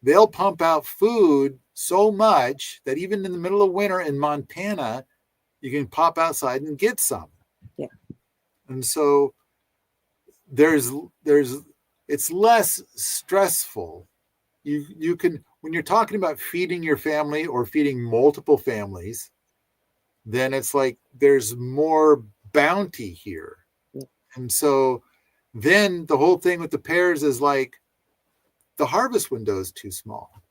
they'll pump out food so much that even in the middle of winter in Montana, you can pop outside and get some. Yeah. And so it's less stressful. You can, when you're talking about feeding your family or feeding multiple families, then it's like there's more bounty here. Yeah. And so then the whole thing with the pears is like the harvest window is too small.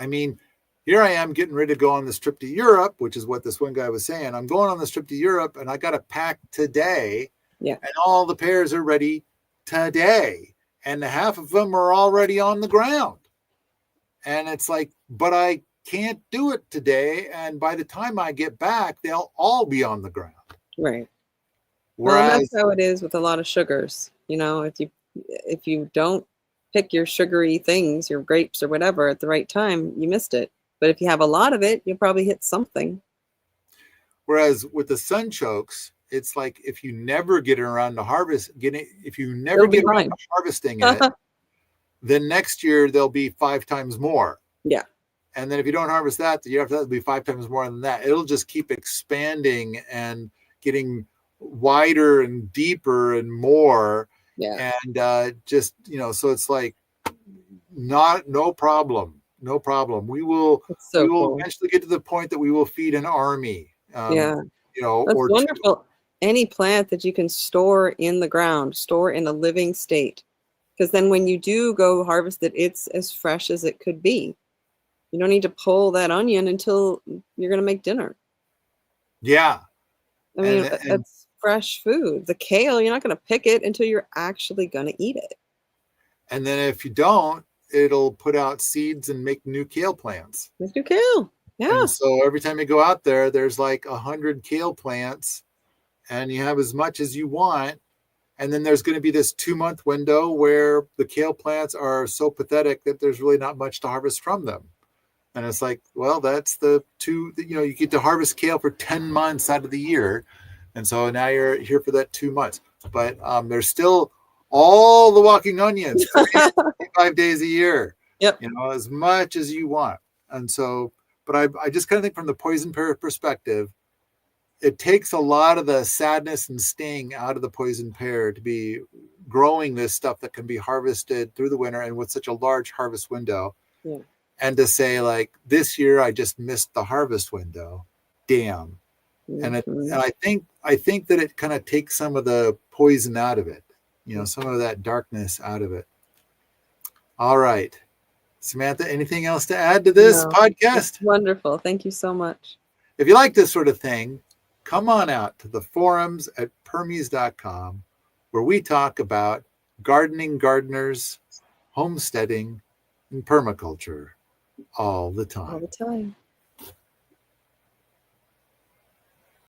I mean, here I am getting ready to go on this trip to Europe, which is what this one guy was saying. I'm going on this trip to Europe and I got to pack today. Yeah. And all the pears are ready today. And half of them are already on the ground. And it's like, but I can't do it today. And by the time I get back, they'll all be on the ground. Right. Whereas, well, that's how it is with a lot of sugars. If you don't pick your sugary things, your grapes or whatever at the right time, you missed it. But if you have a lot of it, you'll probably hit something. Whereas with the sunchokes, it's like if you never get around to harvesting it, then next year there'll be 5 times more. Yeah. And then if you don't harvest that, the year after that will be 5 times more than that. It'll just keep expanding and getting wider and deeper and more. Yeah. And so it's like no problem. We will eventually get to the point that we will feed an army. That's wonderful. Any plant that you can store in the ground, store in a living state. Because then when you do go harvest it, it's as fresh as it could be. You don't need to pull that onion until you're going to make dinner. Yeah. I mean, that's fresh food. The kale, you're not going to pick it until you're actually going to eat it. And then if you don't, it'll put out seeds and make new kale plants. Make new kale. Yeah. And so every time you go out there, there's like 100 kale plants and you have as much as you want. And then there's going to be this 2-month window where the kale plants are so pathetic that there's really not much to harvest from them. And it's like, well, that's you get to harvest kale for 10 months out of the year. And so now you're here for that 2 months. But there's still all the walking onions 5 days a year. Yep. As much as you want. And so, but I just kind of think from the poison pear perspective, it takes a lot of the sadness and sting out of the poison pear to be growing this stuff that can be harvested through the winter and with such a large harvest window. Yeah. And to say like, this year I just missed the harvest window. Damn. Mm-hmm. And I think that it kind of takes some of the poison out of it, some of that darkness out of it. All right. Samantha, anything else to add to this podcast? It's wonderful. Thank you so much. If you like this sort of thing, come on out to the forums at permies.com, where we talk about gardening, gardeners, homesteading, and permaculture all the time. All the time.